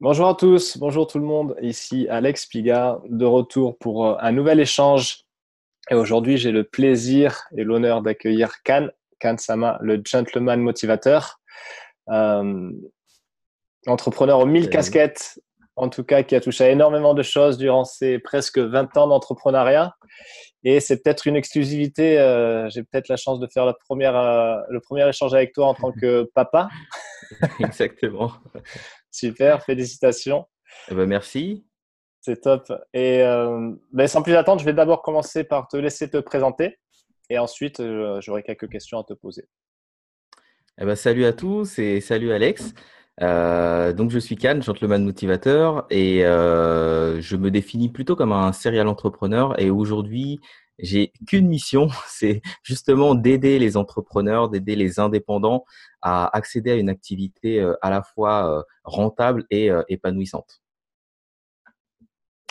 Bonjour à tous, bonjour tout le monde. Ici Alex Piga, de retour pour un nouvel échange. Et aujourd'hui, j'ai le plaisir et l'honneur d'accueillir Kan Sama, le gentleman motivateur, euh, entrepreneur aux mille Salut. casquettes, en tout cas qui a touché à énormément de choses durant ses presque 20 ans d'entrepreneuriat. Et c'est peut-être une exclusivité. J'ai peut-être la chance de faire le premier échange avec toi en tant que papa. Exactement. Super, félicitations. Eh ben, merci. C'est top. Et sans plus attendre, je vais d'abord commencer par te laisser te présenter et ensuite j'aurai quelques questions à te poser. Eh ben, salut à tous et salut Alex. Donc, je suis Can, gentleman motivateur, et je me définis plutôt comme un serial entrepreneur. Et aujourd'hui, j'ai qu'une mission, c'est justement d'aider les entrepreneurs, d'aider les indépendants à accéder à une activité à la fois rentable et épanouissante.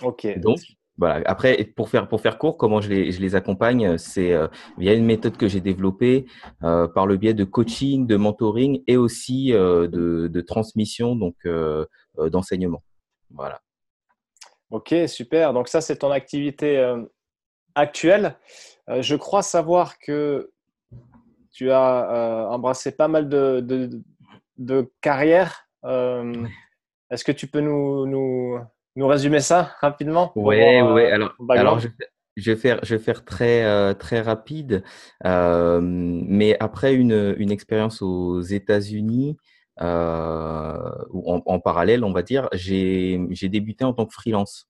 Ok, Et donc, voilà. Après, pour faire court, comment je les accompagne, c'est via une méthode que j'ai développée par le biais de coaching, de mentoring et aussi de transmission, donc d'enseignement. Voilà. ok, super. Donc ça, c'est ton activité actuelle. Je crois savoir que tu as embrassé pas mal de carrières. Est-ce que tu peux nous résumer ça rapidement pour Ouais, voir ouais. Alors, ton alors background? je vais faire très rapide. Mais après une expérience aux États-Unis, ou en parallèle, on va dire, j'ai débuté en tant que freelance.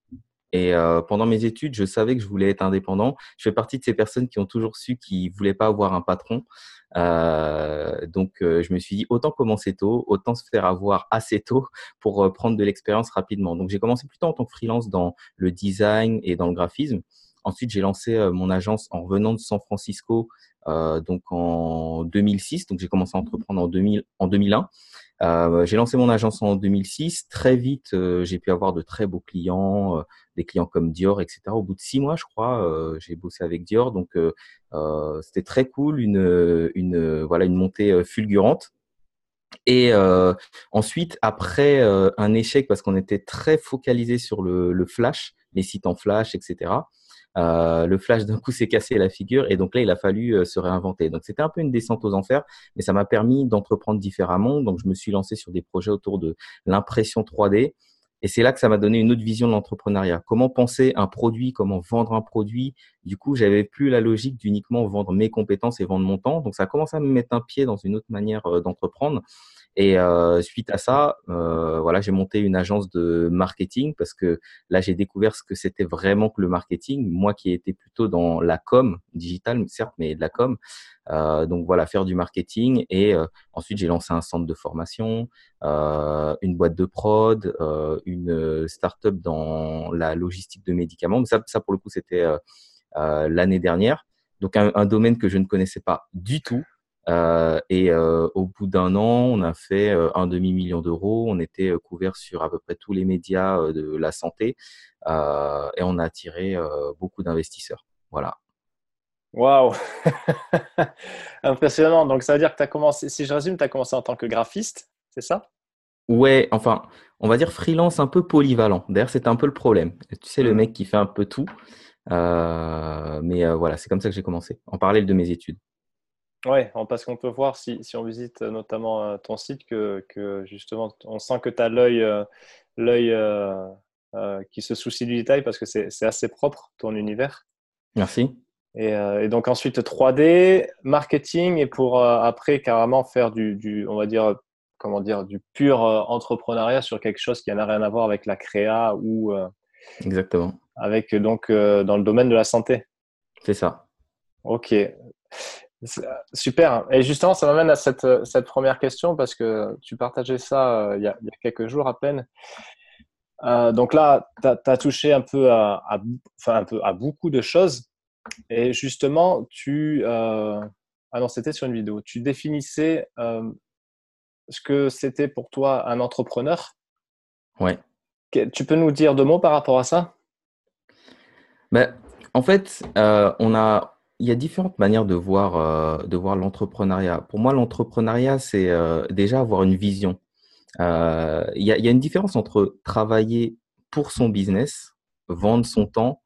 Et pendant mes études, je savais que je voulais être indépendant. Je fais partie de ces personnes qui ont toujours su qu'ils voulaient pas avoir un patron. Donc, je me suis dit, autant commencer tôt, autant se faire avoir assez tôt pour prendre de l'expérience rapidement. Donc, j'ai commencé plutôt en tant que freelance dans le design et dans le graphisme. Ensuite, j'ai lancé mon agence en revenant de San Francisco, donc en 2006. Donc, j'ai commencé à entreprendre en 2001. J'ai lancé mon agence en 2006. Très vite, j'ai pu avoir de très beaux clients, des clients comme Dior, etc. Au bout de 6 mois, je crois, j'ai bossé avec Dior. Donc, c'était très cool, voilà, une montée fulgurante. Et ensuite, après un échec, parce qu'on était très focalisé sur le flash, les sites en flash, etc. Le flash d'un coup s'est cassé la figure et donc là il a fallu se réinventer. Donc c'était un peu une descente aux enfers, mais ça m'a permis d'entreprendre différemment. Donc je me suis lancé sur des projets autour de l'impression 3D et c'est là que ça m'a donné une autre vision de l'entrepreneuriat. Comment penser un produit, comment vendre un produit. Du coup, j'avais plus la logique d'uniquement vendre mes compétences et vendre mon temps. Donc ça a commencé à me mettre un pied dans une autre manière d'entreprendre. Et suite à ça, voilà, j'ai monté une agence de marketing parce que là, j'ai découvert ce que c'était vraiment que le marketing. Moi qui étais plutôt dans la com, digitale, certes, mais de la com. Donc voilà, faire du marketing. Et ensuite, j'ai lancé un centre de formation, une boîte de prod, une start-up dans la logistique de médicaments. Mais ça pour le coup, c'était l'année dernière. Donc un domaine que je ne connaissais pas du tout. Et au bout d'un an, on a fait un demi-million d'euros. On était couvert sur à peu près tous les médias de la santé et on a attiré beaucoup d'investisseurs. Voilà. Waouh! Impressionnant. Donc, ça veut dire que tu as commencé, si je résume, tu as commencé en tant que graphiste, c'est ça? Ouais, enfin, on va dire freelance un peu polyvalent. D'ailleurs, c'était un peu le problème. Tu sais, le Hmm. mec qui fait un peu tout. Mais voilà, c'est comme ça que j'ai commencé, en parallèle de mes études. Ouais, parce qu'on peut voir si on visite notamment ton site que justement, on sent que tu as l'œil qui se soucie du détail parce que c'est assez propre, ton univers. Merci. Et donc ensuite 3D, marketing et pour après carrément faire on va dire, comment dire, du pur entrepreneuriat sur quelque chose qui n'a rien à voir avec la créa ou Exactement. avec donc dans le domaine de la santé. C'est ça. Ok, super. Et justement, ça m'amène à cette première question parce que tu partageais ça il y a quelques jours à peine. Donc là, tu as touché un peu enfin, un peu à beaucoup de choses. Et justement, ah non, c'était sur une vidéo. Tu définissais ce que c'était pour toi un entrepreneur. Ouais. Tu peux nous dire deux mots par rapport à ça? Ben, en fait, il y a différentes manières de voir l'entrepreneuriat. Pour moi, l'entrepreneuriat, c'est déjà avoir une vision. Il y a une différence entre travailler pour son business, vendre son temps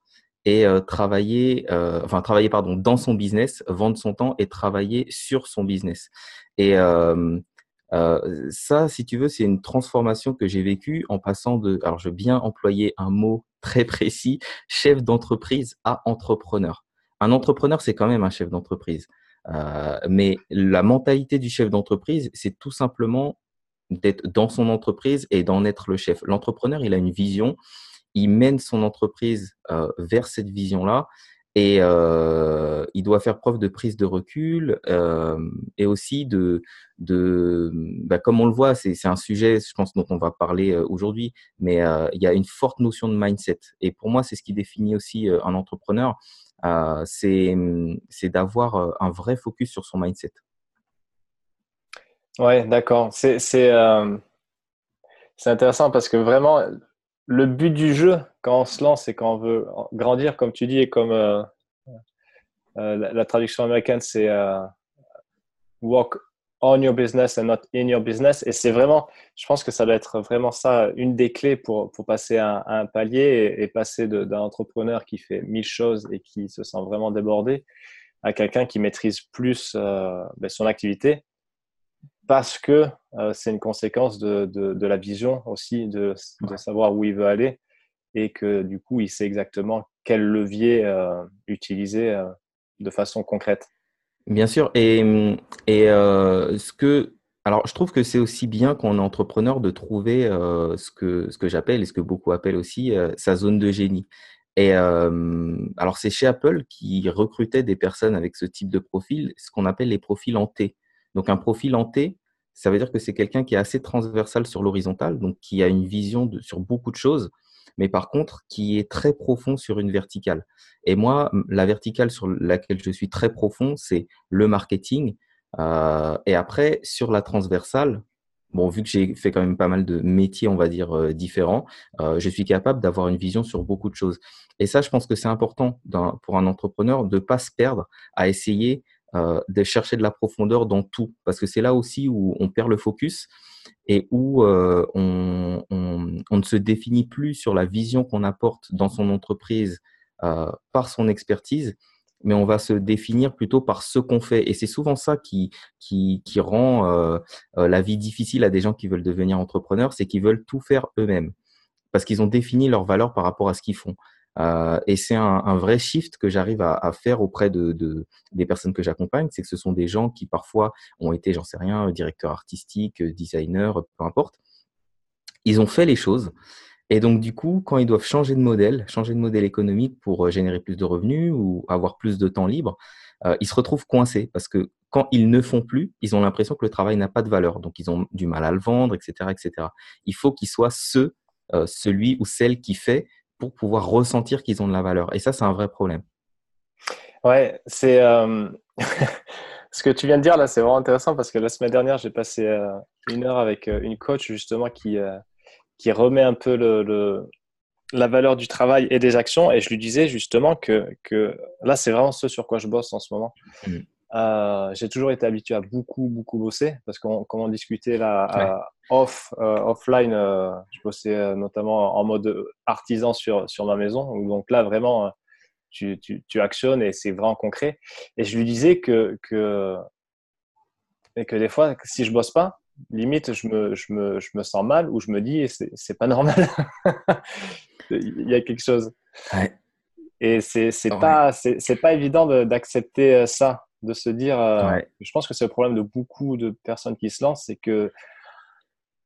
et travailler pardon dans son business, vendre son temps et travailler sur son business. Et ça, si tu veux, c'est une transformation que j'ai vécue en passant de, alors je veux bien employer un mot très précis, chef d'entreprise à entrepreneur. Un entrepreneur, c'est quand même un chef d'entreprise. Mais la mentalité du chef d'entreprise, c'est tout simplement d'être dans son entreprise et d'en être le chef. L'entrepreneur, il a une vision, il mène son entreprise vers cette vision-là et il doit faire preuve de prise de recul et aussi comme on le voit, c'est un sujet, je pense, dont on va parler aujourd'hui, mais il y a une forte notion de mindset. Et pour moi, c'est ce qui définit aussi un entrepreneur, c'est d'avoir un vrai focus sur son mindset. Ouais, d'accord. C'est intéressant parce que vraiment, le but du jeu, quand on se lance et quand on veut grandir, comme tu dis, et comme la traduction américaine, c'est work on your business and not in your business. Et c'est vraiment, je pense que ça doit être vraiment ça, une des clés pour passer à un palier et passer d'un entrepreneur qui fait 1000 choses et qui se sent vraiment débordé à quelqu'un qui maîtrise plus son activité parce que c'est une conséquence de la vision aussi, de savoir où il veut aller et que du coup, il sait exactement quel levier utiliser de façon concrète. Bien sûr. Et alors, je trouve que c'est aussi bien quand on est entrepreneur de trouver ce que j'appelle et ce que beaucoup appellent aussi sa zone de génie. Et alors, c'est chez Apple qui recrutait des personnes avec ce type de profil, ce qu'on appelle les profils en T. Donc, un profil en T, ça veut dire que c'est quelqu'un qui est assez transversal sur l'horizontale, donc qui a une vision sur beaucoup de choses, mais par contre, qui est très profond sur une verticale. Et moi, la verticale sur laquelle je suis très profond, c'est le marketing. Et après, sur la transversale, bon, vu que j'ai fait quand même pas mal de métiers, on va dire, différents, je suis capable d'avoir une vision sur beaucoup de choses. Et ça, je pense que c'est important pour un entrepreneur de ne pas se perdre à essayer de chercher de la profondeur dans tout. Parce que c'est là aussi où on perd le focus et où on ne se définit plus sur la vision qu'on apporte dans son entreprise par son expertise, mais on va se définir plutôt par ce qu'on fait. Et c'est souvent ça qui rend la vie difficile à des gens qui veulent devenir entrepreneurs, c'est qu'ils veulent tout faire eux-mêmes parce qu'ils ont défini leurs valeurs par rapport à ce qu'ils font. Et c'est un vrai shift que j'arrive à faire auprès des personnes que j'accompagne, c'est que ce sont des gens qui parfois ont été, j'en sais rien, directeurs artistiques, designers, peu importe. Ils ont fait les choses et donc, du coup, quand ils doivent changer de modèle économique pour générer plus de revenus ou avoir plus de temps libre, ils se retrouvent coincés parce que quand ils ne font plus, ils ont l'impression que le travail n'a pas de valeur. Donc, ils ont du mal à le vendre, etc., etc. Il faut qu'ils soient celui ou celle qui fait pour pouvoir ressentir qu'ils ont de la valeur. Et ça, c'est un vrai problème. Ouais, ce que tu viens de dire là, c'est vraiment intéressant parce que la semaine dernière, j'ai passé 1 heure avec une coach justement qui remet un peu la valeur du travail et des actions. Et je lui disais justement que là, c'est vraiment ce sur quoi je bosse en ce moment. Mm. J'ai toujours été habitué à beaucoup, beaucoup bosser parce qu'on, comme on discutait Ouais. là, offline, je bossais notamment en mode artisan sur ma maison. Donc là, vraiment, tu actionnes et c'est vraiment concret. Et je lui disais que des fois, si je bosse pas, limite, je me sens mal ou je me dis, c'est pas normal. Il y a quelque chose. Ouais. Et Ouais. c'est pas évident d'accepter ça, de se dire, Ouais. je pense que c'est le problème de beaucoup de personnes qui se lancent, c'est que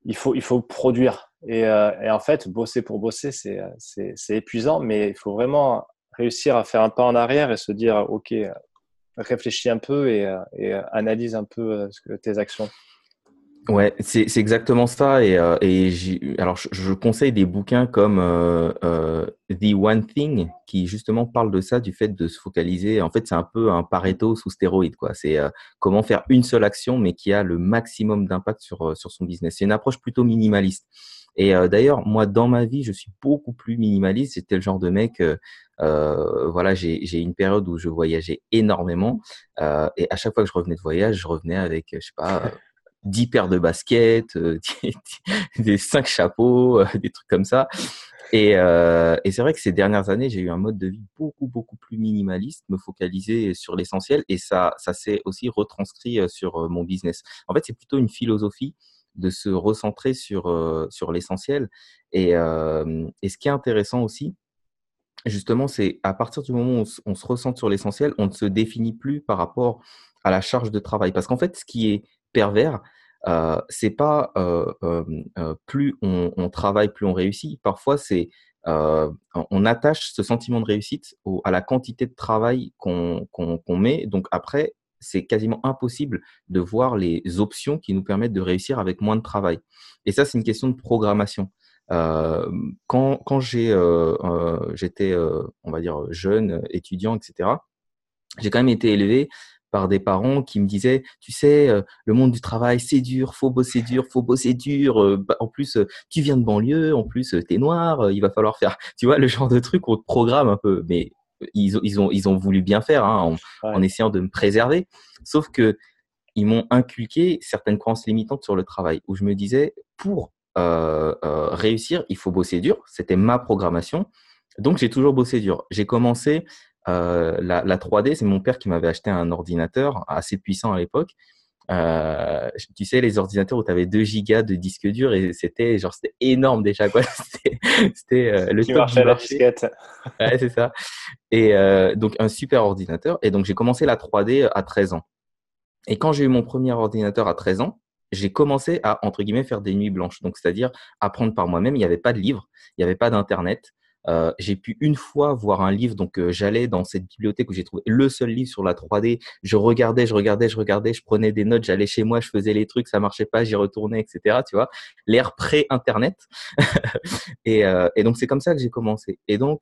il faut produire. Et en fait, bosser pour bosser, c'est épuisant, mais il faut vraiment réussir à faire un pas en arrière et se dire, OK, réfléchis un peu et analyse un peu tes actions. Ouais, c'est exactement ça. Alors, je conseille des bouquins comme The One Thing, qui justement parle de ça, du fait de se focaliser. En fait, c'est un peu un Pareto sous stéroïde, quoi. C'est comment faire une seule action, mais qui a le maximum d'impact sur son business. C'est une approche plutôt minimaliste. Et d'ailleurs, moi, dans ma vie, je suis beaucoup plus minimaliste. J'étais le genre de mec, voilà, j'ai une période où je voyageais énormément. Et à chaque fois que je revenais de voyage, je revenais avec, je sais pas, 10 paires de baskets, des 5 chapeaux, des trucs comme ça. Et c'est vrai que ces dernières années, j'ai eu un mode de vie beaucoup plus minimaliste, me focaliser sur l'essentiel, et ça s'est aussi retranscrit sur mon business. En fait, c'est plutôt une philosophie de se recentrer sur l'essentiel. Et ce qui est intéressant aussi, justement, c'est à partir du moment où on se recentre sur l'essentiel, on ne se définit plus par rapport à la charge de travail. Parce qu'en fait, ce qui est pervers, c'est pas plus on travaille, plus on réussit. Parfois, c'est on attache ce sentiment de réussite à la quantité de travail qu'on met. Donc après, c'est quasiment impossible de voir les options qui nous permettent de réussir avec moins de travail. Et ça, c'est une question de programmation. Euh, quand j'étais, on va dire, jeune, étudiant, etc., j'ai quand même été élevé par des parents qui me disaient, tu sais, le monde du travail, c'est dur, faut bosser dur. En plus, tu viens de banlieue, en plus, t'es noir, il va falloir faire, tu vois, le genre de truc, on te programme un peu. Mais ils ont voulu bien faire, hein, en Ouais. essayant de me préserver. Sauf que ils m'ont inculqué certaines croyances limitantes sur le travail, où je me disais, pour réussir, il faut bosser dur. C'était ma programmation. Donc, j'ai toujours bossé dur. J'ai commencé la 3D, c'est mon père qui m'avait acheté un ordinateur assez puissant à l'époque. Tu sais, les ordinateurs où tu avais 2 gigas de disque dur, et c'était énorme déjà, quoi. C'était le Qui top marchait du à la marché. disquette. Ouais, c'est ça. Et donc, un super ordinateur. Et donc, j'ai commencé la 3D à 13 ans. Et quand j'ai eu mon premier ordinateur à 13 ans, j'ai commencé à, entre guillemets, faire des nuits blanches. Donc, c'est-à-dire apprendre par moi-même. Il n'y avait pas de livre, il n'y avait pas d'Internet. J'ai pu une fois voir un livre, donc j'allais dans cette bibliothèque où j'ai trouvé le seul livre sur la 3D. Je regardais, je prenais des notes, j'allais chez moi, je faisais les trucs, ça marchait pas, j'y retournais, etc. Tu vois, l'ère pré-Internet. Et donc, c'est comme ça que j'ai commencé. Et donc,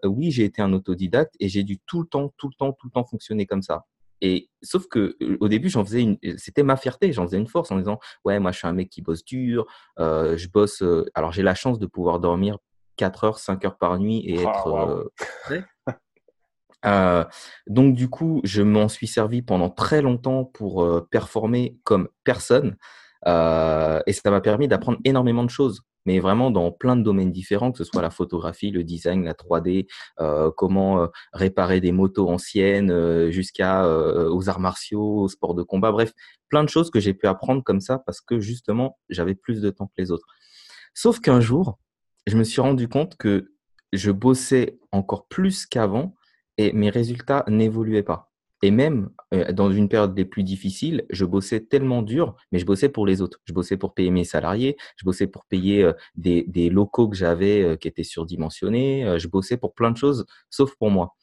oui, j'ai été un autodidacte et j'ai dû tout le temps fonctionner comme ça. Et sauf que au début, c'était ma fierté, j'en faisais une force en disant, ouais, moi, je suis un mec qui bosse dur, je bosse. Alors, j'ai la chance de pouvoir dormir 4 heures, 5 heures par nuit et Ah, être waouh. prêt. Euh, donc, du coup, je m'en suis servi pendant très longtemps pour performer comme personne. Et ça m'a permis d'apprendre énormément de choses, mais vraiment dans plein de domaines différents, que ce soit la photographie, le design, la 3D, comment réparer des motos anciennes, jusqu'à aux arts martiaux, aux sports de combat, bref, plein de choses que j'ai pu apprendre comme ça parce que justement, j'avais plus de temps que les autres. Sauf qu'un jour, je me suis rendu compte que je bossais encore plus qu'avant et mes résultats n'évoluaient pas. Et même dans une période les plus difficiles, je bossais tellement dur, mais je bossais pour les autres. Je bossais pour payer mes salariés, je bossais pour payer des locaux que j'avais qui étaient surdimensionnés, je bossais pour plein de choses, sauf pour moi.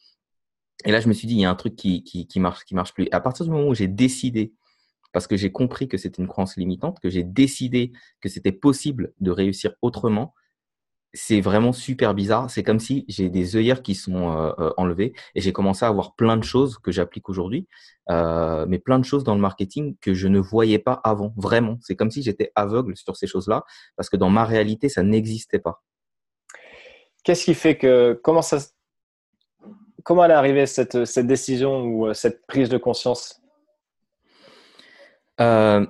Et là, je me suis dit, il y a un truc qui marche plus. Et à partir du moment où j'ai décidé, parce que j'ai compris que c'était une croyance limitante, que j'ai décidé que c'était possible de réussir autrement, c'est vraiment super bizarre. C'est comme si j'ai des œillères qui sont enlevées et j'ai commencé à avoir plein de choses que j'applique aujourd'hui, mais plein de choses dans le marketing que je ne voyais pas avant. Vraiment, c'est comme si j'étais aveugle sur ces choses-là parce que dans ma réalité, ça n'existait pas. Qu'est-ce qui fait que comment elle est arrivée cette décision ou cette prise de conscience? Euh,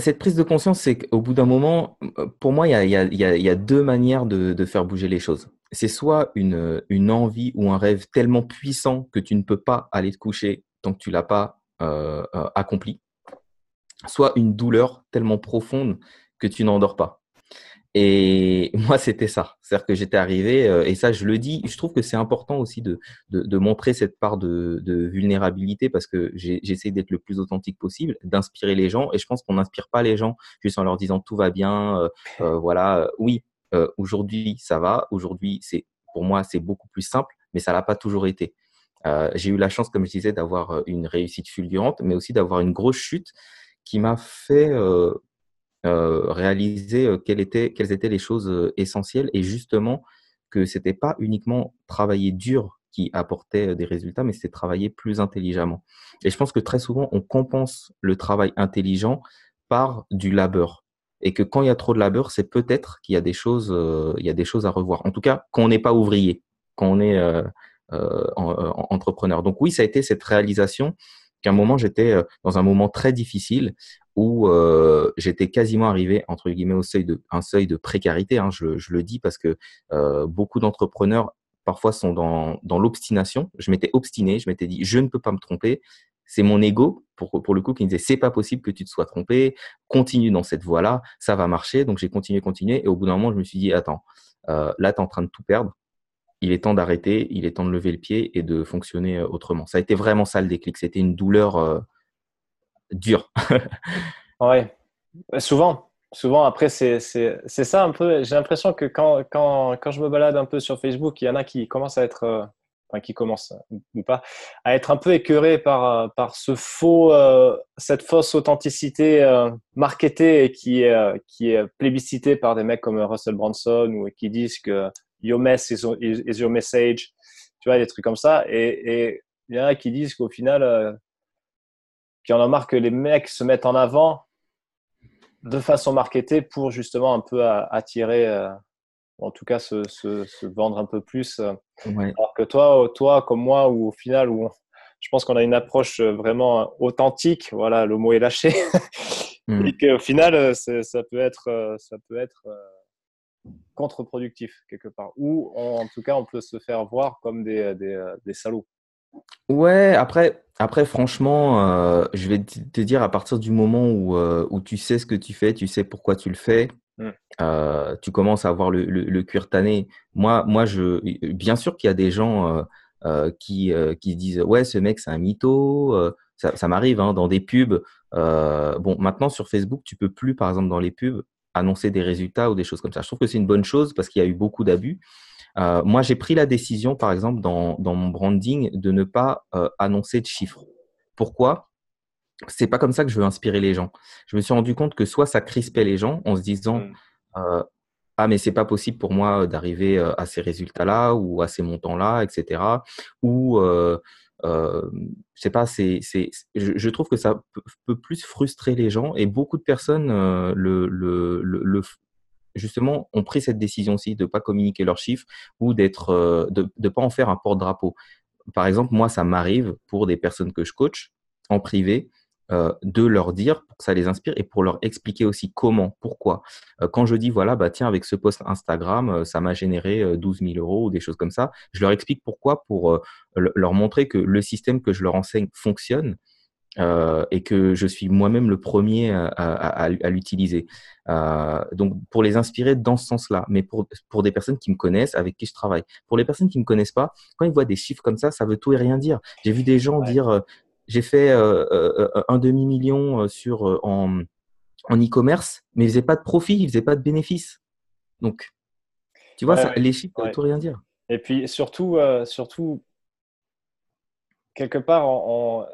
Cette prise de conscience, c'est qu'au bout d'un moment, pour moi, il y a deux manières de faire bouger les choses. C'est soit une envie ou un rêve tellement puissant que tu ne peux pas aller te coucher tant que tu l'as pas accompli, soit une douleur tellement profonde que tu n'endors pas. Et moi, c'était ça. C'est-à-dire que j'étais arrivé, et ça, je le dis, je trouve que c'est important aussi de montrer cette part de vulnérabilité parce que j'essaie d'être le plus authentique possible, d'inspirer les gens. Et je pense qu'on n'inspire pas les gens juste en leur disant tout va bien. Voilà, oui, aujourd'hui, ça va. Aujourd'hui, pour moi, c'est beaucoup plus simple, mais ça l'a pas toujours été. J'ai eu la chance, comme je disais, d'avoir une réussite fulgurante, mais aussi d'avoir une grosse chute qui m'a fait réaliser quelles étaient les choses essentielles et justement que c'était pas uniquement travailler dur qui apportait des résultats, mais c'était travailler plus intelligemment. Et je pense que très souvent, on compense le travail intelligent par du labeur. Et que quand il y a trop de labeur, c'est peut-être qu'il y a il y a des choses à revoir. En tout cas, quand on n'est pas ouvrier, quand on est entrepreneur. Donc oui, ça a été cette réalisation qu'à un moment, j'étais dans un moment très difficile où j'étais quasiment arrivé, entre guillemets, un seuil de précarité. Hein, je le dis parce que beaucoup d'entrepreneurs, parfois, sont dans l'obstination. Je m'étais obstiné, je m'étais dit, je ne peux pas me tromper. C'est mon ego, pour le coup, qui me disait, c'est pas possible que tu te sois trompé, continue dans cette voie-là, ça va marcher. Donc, j'ai continué. Et au bout d'un moment, je me suis dit, attends, là, tu es en train de tout perdre. Il est temps d'arrêter, il est temps de lever le pied et de fonctionner autrement. Ça a été vraiment ça le déclic. C'était une douleur dure. Ouais. Souvent, après, c'est ça un peu. J'ai l'impression que quand je me balade un peu sur Facebook, il y en a qui commencent à être, enfin, qui commencent ou pas, à être un peu écœurés par cette fausse authenticité marketée et qui est plébiscitée par des mecs comme Russell Brunson ou qui disent que your mess is your message, tu vois, des trucs comme ça. Et il y en a qui disent qu'au final, qu'il y en a marre que les mecs se mettent en avant de façon marketée pour justement un peu attirer, en tout cas se vendre un peu plus. Ouais. Alors que toi comme moi, ou au final, je pense qu'on a une approche vraiment authentique, voilà, le mot est lâché, Mm. et qu'au final, ça peut être contre-productif quelque part. Ou en tout cas, on peut se faire voir comme des salauds. Ouais, après franchement, je vais te dire, à partir du moment où tu sais ce que tu fais, tu sais pourquoi tu le fais, Mm. tu commences à avoir le cuir tanné. Bien sûr qu'il y a des gens qui disent, ouais, ce mec, c'est un mytho. Ça m'arrive hein, dans des pubs. Bon, maintenant sur Facebook, tu peux plus, par exemple, dans les pubs, annoncer des résultats ou des choses comme ça. Je trouve que c'est une bonne chose parce qu'il y a eu beaucoup d'abus. Moi, j'ai pris la décision, par exemple, dans mon branding, de ne pas annoncer de chiffres. Pourquoi? C'est pas comme ça que je veux inspirer les gens. Je me suis rendu compte que soit ça crispait les gens en se disant Mm. euh, ah mais c'est pas possible pour moi d'arriver à ces résultats-là ou à ces montants-là, etc. Ou je sais pas, je trouve que ça peut plus frustrer les gens et beaucoup de personnes justement ont pris cette décision-ci de pas communiquer leurs chiffres ou de pas en faire un porte-drapeau. Par exemple, moi, ça m'arrive pour des personnes que je coach en privé de leur dire pour que ça les inspire et pour leur expliquer aussi comment, pourquoi. Quand je dis, voilà, bah tiens, avec ce post Instagram, ça m'a généré 12 000 euros ou des choses comme ça, je leur explique pourquoi pour leur montrer que le système que je leur enseigne fonctionne et que je suis moi-même le premier à l'utiliser. Donc, pour les inspirer dans ce sens-là, mais pour des personnes qui me connaissent, avec qui je travaille. Pour les personnes qui me connaissent pas, quand ils voient des chiffres comme ça veut tout et rien dire. J'ai vu des gens Ouais. dire, j'ai fait un demi-million en e-commerce, mais ils faisaient pas de profit, ils faisaient pas de bénéfice. Donc, tu vois, Ouais, ça, ouais, les chiffres, ça veut ouais. tout rien dire. Et puis surtout quelque part, on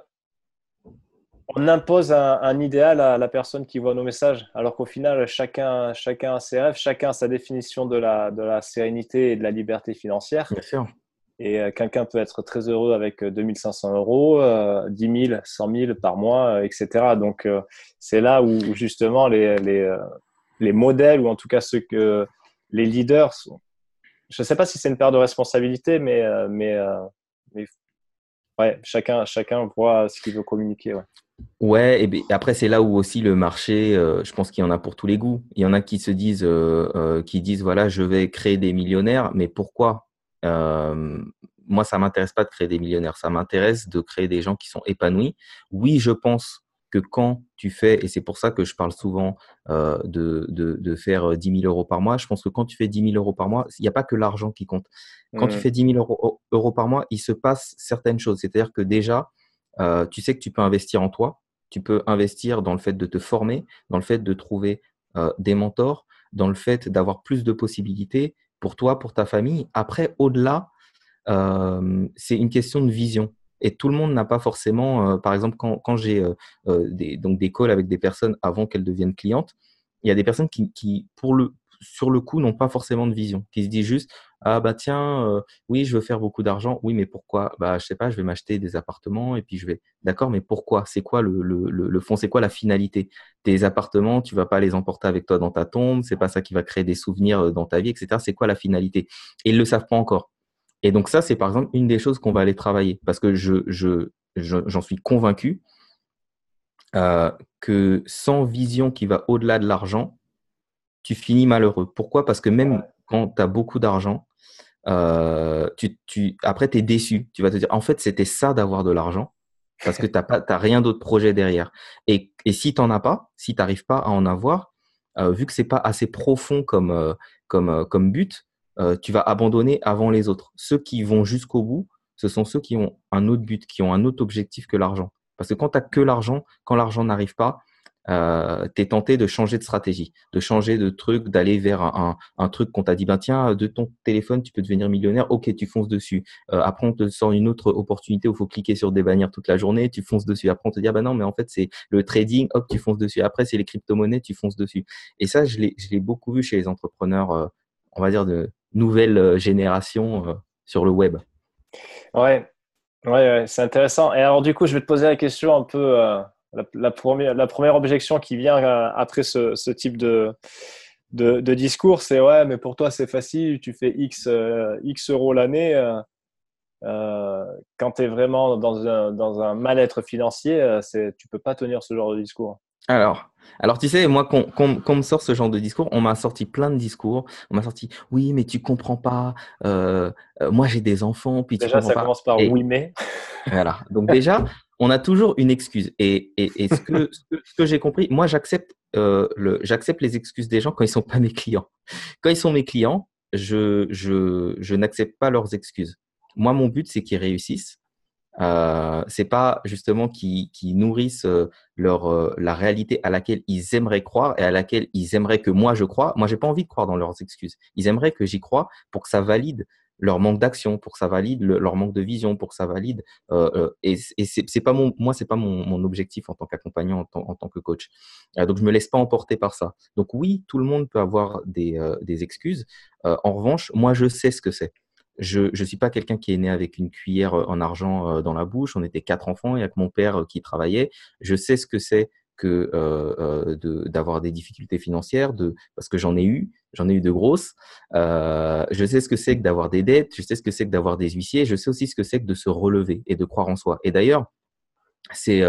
impose un idéal à la personne qui voit nos messages, alors qu'au final, chacun a ses rêves, chacun a sa définition de la sérénité et de la liberté financière. Bien sûr. Et quelqu'un peut être très heureux avec 2500 euros, 10 000, 100 000 par mois, etc. Donc, c'est là où justement les modèles, ou en tout cas les leaders sont. Je ne sais pas si c'est une part de responsabilité, mais ouais, chacun voit ce qu'il veut communiquer. Ouais. Ouais, et après c'est là où aussi le marché, je pense qu'il y en a pour tous les goûts. Il y en a qui se disent, qui disent voilà, je vais créer des millionnaires, mais pourquoi? Euh, Moi, ça m'intéresse pas de créer des millionnaires, ça m'intéresse de créer des gens qui sont épanouis. Oui, je pense que quand tu fais, et c'est pour ça que je parle souvent de faire 10 000 euros par mois, je pense que quand tu fais 10 000 euros par mois, il n'y a pas que l'argent qui compte. Quand tu Mm. fais 10 000 euros par mois, il se passe certaines choses. C'est-à-dire que déjà, tu sais que tu peux investir en toi, tu peux investir dans le fait de te former, dans le fait de trouver des mentors, dans le fait d'avoir plus de possibilités pour toi, pour ta famille. Après, au-delà, c'est une question de vision. Et tout le monde n'a pas forcément, par exemple, quand j'ai donc des calls avec des personnes avant qu'elles deviennent clientes, il y a des personnes qui sur le coup, n'ont pas forcément de vision, qui se disent juste, ah bah tiens, oui, je veux faire beaucoup d'argent, oui, mais pourquoi? Bah, je sais pas, je vais m'acheter des appartements et puis je vais, d'accord, mais pourquoi? C'est quoi le fond? C'est quoi la finalité? Tes appartements, tu vas pas les emporter avec toi dans ta tombe, c'est pas ça qui va créer des souvenirs dans ta vie, etc. C'est quoi la finalité? Et ils le savent pas encore. Et donc ça, c'est par exemple une des choses qu'on va aller travailler parce que j'en suis convaincu, que sans vision qui va au-delà de l'argent, tu finis malheureux. Pourquoi? Parce que même quand tu as beaucoup d'argent, après, tu es déçu. Tu vas te dire, en fait, c'était ça d'avoir de l'argent parce que t'as rien d'autre projet derrière. Et si tu n'en as pas, si tu n'arrives pas à en avoir, vu que c'est pas assez profond comme but, tu vas abandonner avant les autres. Ceux qui vont jusqu'au bout, ce sont ceux qui ont un autre but, qui ont un autre objectif que l'argent. Parce que quand tu n'as que l'argent, quand l'argent n'arrive pas, tu es tenté de changer de stratégie, de changer de truc, d'aller vers un truc qu'on t'a dit, ben tiens, de ton téléphone, tu peux devenir millionnaire, ok, tu fonces dessus. Après, on te sort une autre opportunité où il faut cliquer sur des bannières toute la journée, tu fonces dessus. Après, on te dit, ah ben non, mais en fait, c'est le trading, hop, tu fonces dessus. Après, c'est les crypto-monnaies, tu fonces dessus. Et ça, je l'ai beaucoup vu chez les entrepreneurs, on va dire, de nouvelle génération sur le web. Ouais, ouais, c'est intéressant. Et alors, du coup, je vais te poser la question un peu, la première objection qui vient après ce type de discours, c'est ouais, mais pour toi, c'est facile, tu fais X euros l'année. Euh, Quand tu es vraiment dans un mal-être financier, tu peux pas tenir ce genre de discours. Alors, tu sais, moi, qu'on me sort ce genre de discours, on m'a sorti plein de discours. On m'a sorti, oui, mais tu comprends pas. Moi, j'ai des enfants, puis tu Déjà, comprends ça pas. commence par Et oui, mais. voilà. Donc déjà, on a toujours une excuse. Et ce que j'ai compris, moi, j'accepte les excuses des gens quand ils sont pas mes clients. Quand ils sont mes clients, je n'accepte pas leurs excuses. Moi, mon but, c'est qu'ils réussissent. C'est pas justement qui nourrissent la réalité à laquelle ils aimeraient croire et à laquelle ils aimeraient que moi je croie. Moi, j'ai pas envie de croire dans leurs excuses. Ils aimeraient que j'y croie pour que ça valide leur manque d'action, pour que ça valide leur manque de vision, pour que ça valide. Et c'est pas moi, c'est pas mon objectif en tant qu'accompagnant, en tant que coach. Donc, je me laisse pas emporter par ça. Donc, oui, tout le monde peut avoir des excuses. En revanche, moi, je sais ce que c'est. Je ne suis pas quelqu'un qui est né avec une cuillère en argent dans la bouche. On était 4 enfants. Il y a que mon père qui travaillait. Je sais ce que c'est que d'avoir des difficultés financières, parce que j'en ai eu de grosses. Je sais ce que c'est que d'avoir des dettes. Je sais ce que c'est que d'avoir des huissiers. Je sais aussi ce que c'est que de se relever et de croire en soi. Et d'ailleurs, c'est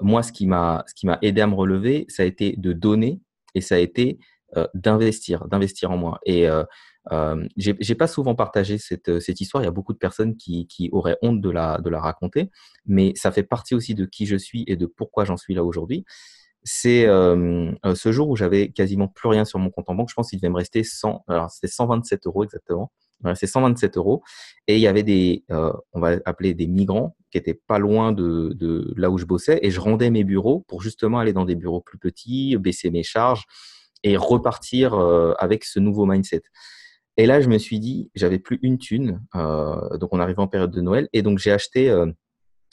moi ce qui m'a aidé à me relever, ça a été de donner et ça a été d'investir en moi. Et j'ai pas souvent partagé cette histoire. Il y a beaucoup de personnes qui auraient honte de la raconter, mais ça fait partie aussi de qui je suis et de pourquoi j'en suis là aujourd'hui. C'est ce jour où j'avais quasiment plus rien sur mon compte en banque. Je pense qu'il devait me rester 100, alors c'était 127 euros exactement. Ouais, c'est 127 euros. Et il y avait on va appeler des migrants qui étaient pas loin de là où je bossais. Et je rendais mes bureaux pour justement aller dans des bureaux plus petits, baisser mes charges et repartir avec ce nouveau mindset. Et là, je me suis dit, j'avais plus une thune. Donc, on arrivait en période de Noël. Et donc, j'ai acheté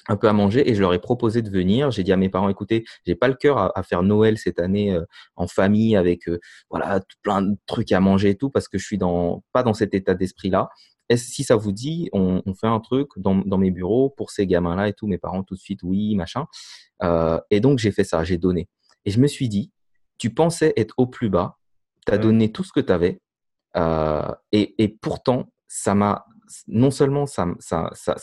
un peu à manger et je leur ai proposé de venir. J'ai dit à mes parents, écoutez, j'ai pas le cœur à faire Noël cette année en famille avec voilà plein de trucs à manger et tout parce que je suis pas dans cet état d'esprit-là. Si ça vous dit, on fait un truc dans mes bureaux pour ces gamins-là et tout. Mes parents tout de suite, oui, machin. Et donc j'ai fait ça, j'ai donné. Et je me suis dit, tu pensais être au plus bas, tu as donné tout ce que tu avais, et pourtant ça m'a non seulement ça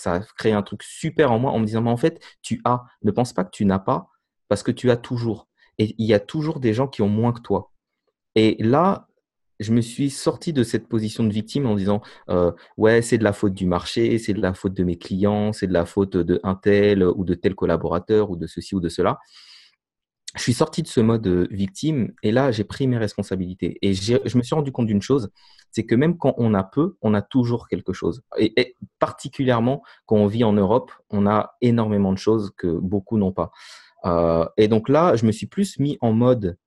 a créé un truc super en moi en me disant, mais en fait, ne pense pas que tu n'as pas parce que tu as toujours. Et il y a toujours des gens qui ont moins que toi. Et là, je me suis sorti de cette position de victime en disant, ouais, c'est de la faute du marché, c'est de la faute de mes clients, c'est de la faute de un tel ou de tel collaborateur ou de ceci ou de cela. Je suis sorti de ce mode victime et là, j'ai pris mes responsabilités. Et je me suis rendu compte d'une chose, c'est que même quand on a peu, on a toujours quelque chose. Et particulièrement quand on vit en Europe, on a énormément de choses que beaucoup n'ont pas. Et donc là, je me suis plus mis en mode,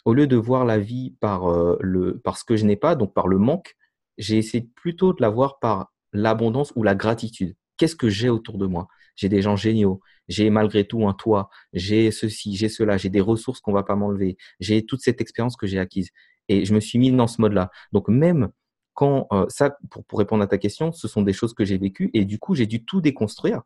au lieu de voir la vie par ce que je n'ai pas, donc par le manque, j'ai essayé plutôt de la voir par l'abondance ou la gratitude. Qu'est-ce que j'ai autour de moi? J'ai des gens géniaux, j'ai malgré tout un toit, j'ai ceci, j'ai cela, j'ai des ressources qu'on va pas m'enlever, j'ai toute cette expérience que j'ai acquise. Et je me suis mis dans ce mode-là. Donc même quand ça, pour répondre à ta question, ce sont des choses que j'ai vécues et du coup, j'ai dû tout déconstruire.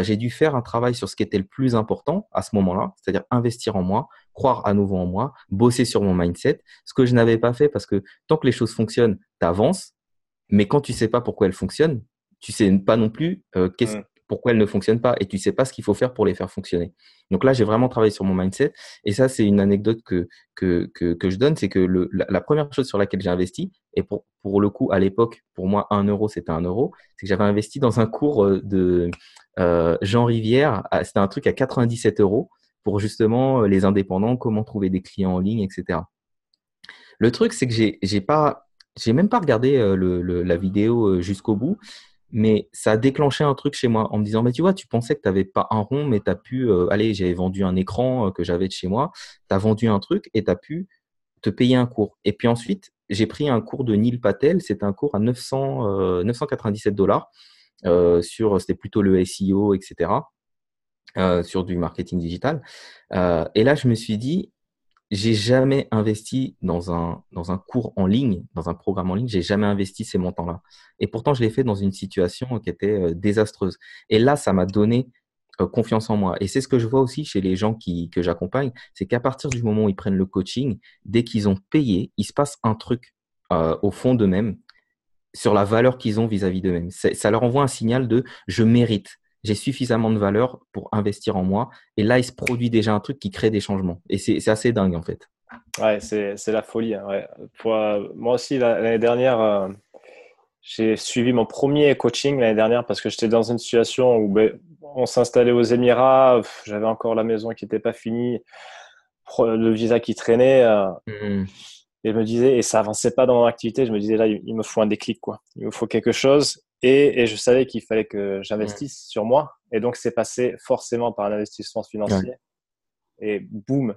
J'ai dû faire un travail sur ce qui était le plus important à ce moment-là, c'est-à-dire investir en moi, croire à nouveau en moi, bosser sur mon mindset, ce que je n'avais pas fait parce que tant que les choses fonctionnent, tu avances, mais quand tu sais pas pourquoi elles fonctionnent, tu sais pas non plus pourquoi elles ne fonctionnent pas et tu sais pas ce qu'il faut faire pour les faire fonctionner. Donc là, j'ai vraiment travaillé sur mon mindset et ça, c'est une anecdote que je donne, c'est que la première chose sur laquelle j'ai investi, et pour le coup, à l'époque, pour moi, 1 euro, c'était 1 euro, c'est que j'avais investi dans un cours de Jean Rivière, c'était un truc à 97 euros pour justement les indépendants, comment trouver des clients en ligne, etc. Le truc, c'est que j'ai même pas regardé la vidéo jusqu'au bout, mais ça a déclenché un truc chez moi en me disant, mais tu vois, tu pensais que tu n'avais pas un rond, mais tu as pu, allez, j'avais vendu un écran que j'avais de chez moi, tu as vendu un truc et tu as pu te payer un cours. Et puis ensuite, j'ai pris un cours de Neil Patel, c'était un cours à 997 dollars c'était plutôt le SEO, etc., sur du marketing digital. Et là, je me suis dit, j'ai jamais investi dans un cours en ligne, dans un programme en ligne, j'ai jamais investi ces montants-là. Et pourtant, je l'ai fait dans une situation qui était désastreuse. Et là, ça m'a donné confiance en moi. Et c'est ce que je vois aussi chez les gens que j'accompagne, c'est qu'à partir du moment où ils prennent le coaching, dès qu'ils ont payé, il se passe un truc au fond d'eux-mêmes sur la valeur qu'ils ont vis-à-vis d'eux-mêmes. Ça leur envoie un signal de je mérite, j'ai suffisamment de valeur pour investir en moi. Et là, il se produit déjà un truc qui crée des changements. Et c'est assez dingue en fait. Ouais, c'est la folie, hein, ouais. Moi aussi, l'année dernière, j'ai suivi mon premier coaching l'année dernière parce que j'étais dans une situation où on s'installait aux Émirats, j'avais encore la maison qui n'était pas finie, le visa qui traînait. Mhm. Et je me disais, et ça avançait pas dans mon activité, je me disais là, il me faut un déclic, quoi. Il me faut quelque chose. Et je savais qu'il fallait que Mhm. j'investisse sur moi. Et donc, c'est passé forcément par un investissement Ouais, financier. Et boum.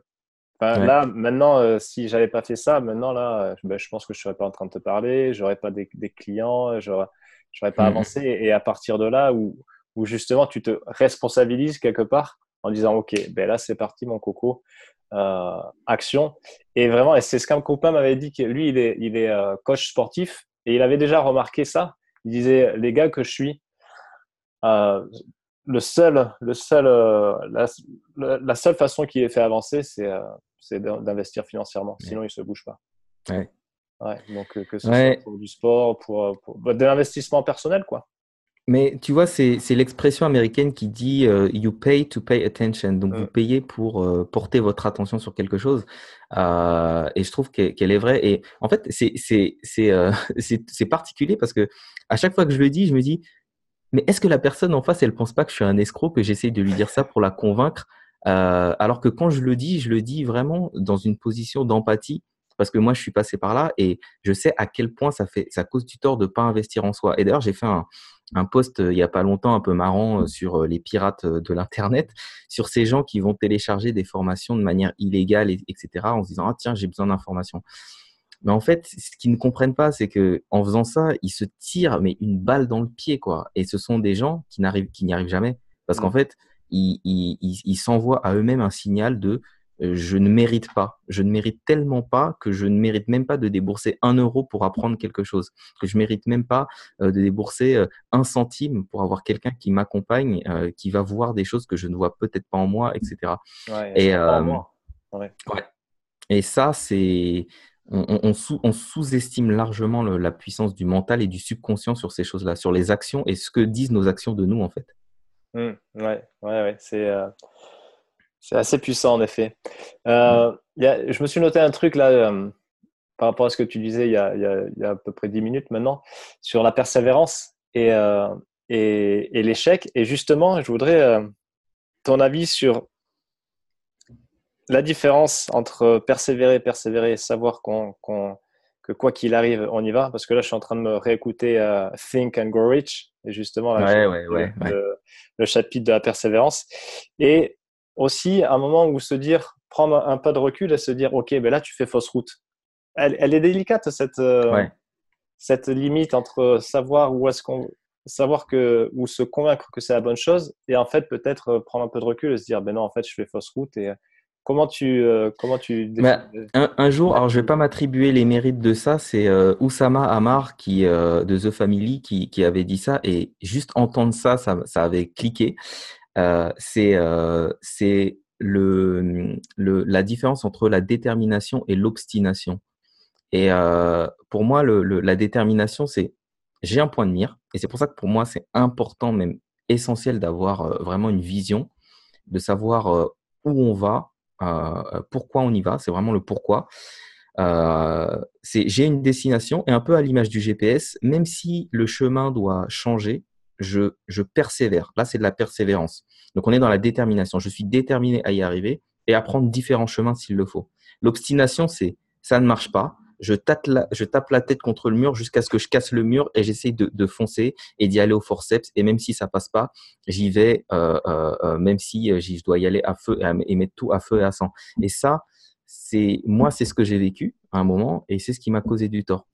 Enfin, ouais. là, maintenant, si j'avais pas fait ça, maintenant, là, je pense que je serais pas en train de te parler, j'aurais pas des clients, j'aurais pas Mhm. avancé. Et à partir de là, où justement, tu te responsabilises quelque part en disant, OK, ben là, c'est parti, mon coco, action. Et vraiment, et c'est ce qu'un copain m'avait dit, que lui, il est coach sportif et il avait déjà remarqué ça. Il disait, les gars que je suis, euh, la seule façon qui les fait avancer, c'est d'investir financièrement. Ouais. Sinon, ils ne se bougent pas. Ouais. Ouais, donc, que ce soit Ouais. pour du sport, de l'investissement personnel, quoi. Mais tu vois, c'est l'expression américaine qui dit you pay to pay attention. Donc, vous Mm. payez pour porter votre attention sur quelque chose. Et je trouve qu'elle est vraie. Et en fait, c'est particulier parce que à chaque fois que je le dis, je me dis, mais est-ce que la personne en face, elle pense pas que je suis un escroc, que j'essaye de lui dire ça pour la convaincre, alors que quand je le dis vraiment dans une position d'empathie, parce que moi, je suis passé par là et je sais à quel point ça cause du tort de pas investir en soi. Et d'ailleurs, j'ai fait un post il y a pas longtemps un peu marrant sur les pirates de l'internet, sur ces gens qui vont télécharger des formations de manière illégale, etc., en se disant ah tiens, j'ai besoin d'informations. Mais en fait, ce qu'ils ne comprennent pas, c'est que en faisant ça, ils se tirent mais une balle dans le pied, quoi. Et ce sont des gens qui n'y arrivent jamais, parce qu'en Mm. fait, ils s'envoient à eux-mêmes un signal de je ne mérite pas, je ne mérite tellement pas que je ne mérite même pas de débourser 1 euro pour apprendre quelque chose, que je mérite même pas de débourser 1 centime pour avoir quelqu'un qui m'accompagne, qui va voir des choses que je ne vois peut-être pas en moi, etc. Ouais, je Et, crois pas en moi. Ouais. ouais. Et ça, on sous-estime largement la puissance du mental et du subconscient sur ces choses-là, sur les actions et ce que disent nos actions de nous, en fait. Mm. Ouais, ouais, ouais. C'est assez puissant, en effet. Mm. Je me suis noté un truc là, par rapport à ce que tu disais il y a à peu près 10 minutes maintenant, sur la persévérance et l'échec. Et justement, je voudrais ton avis sur la différence entre persévérer et savoir que quoi qu'il arrive, on y va. Parce que là, je suis en train de me réécouter Think and Grow Rich. Et justement, là, j'ai Ouais, ouais, écouté ouais, ouais. le chapitre de la persévérance. Et aussi, un moment où se dire, prendre un pas de recul et se dire, OK, ben là, tu fais fausse route. Elle est délicate, Ouais. cette limite entre savoir où est-ce qu'on savoir que ou se convaincre que c'est la bonne chose et en fait peut-être prendre un peu de recul et se dire ben non en fait je fais fausse route et comment tu Bah, définirais un jour, alors je vais pas l'équilibre. m'attribuer les mérites de ça, c'est Oussama Ammar de The Family qui avait dit ça et juste entendre ça, ça avait cliqué. C'est la différence entre la détermination et l'obstination. Et pour moi, la détermination, c'est j'ai un point de mire. Et c'est pour ça que pour moi, c'est important même essentiel d'avoir vraiment une vision, de savoir où on va, pourquoi on y va. C'est vraiment le pourquoi. J'ai une destination et un peu à l'image du GPS, même si le chemin doit changer, je persévère. Là, c'est de la persévérance. Donc, on est dans la détermination. Je suis déterminé à y arriver et à prendre différents chemins s'il le faut. L'obstination, c'est ça ne marche pas. Je tape la tête contre le mur jusqu'à ce que je casse le mur et j'essaie de foncer et d'y aller au forceps. Et même si ça passe pas, j'y vais, même si je dois y aller à feu et mettre tout à feu et à sang. Et ça, c'est ce que j'ai vécu à un moment et c'est ce qui m'a causé du tort.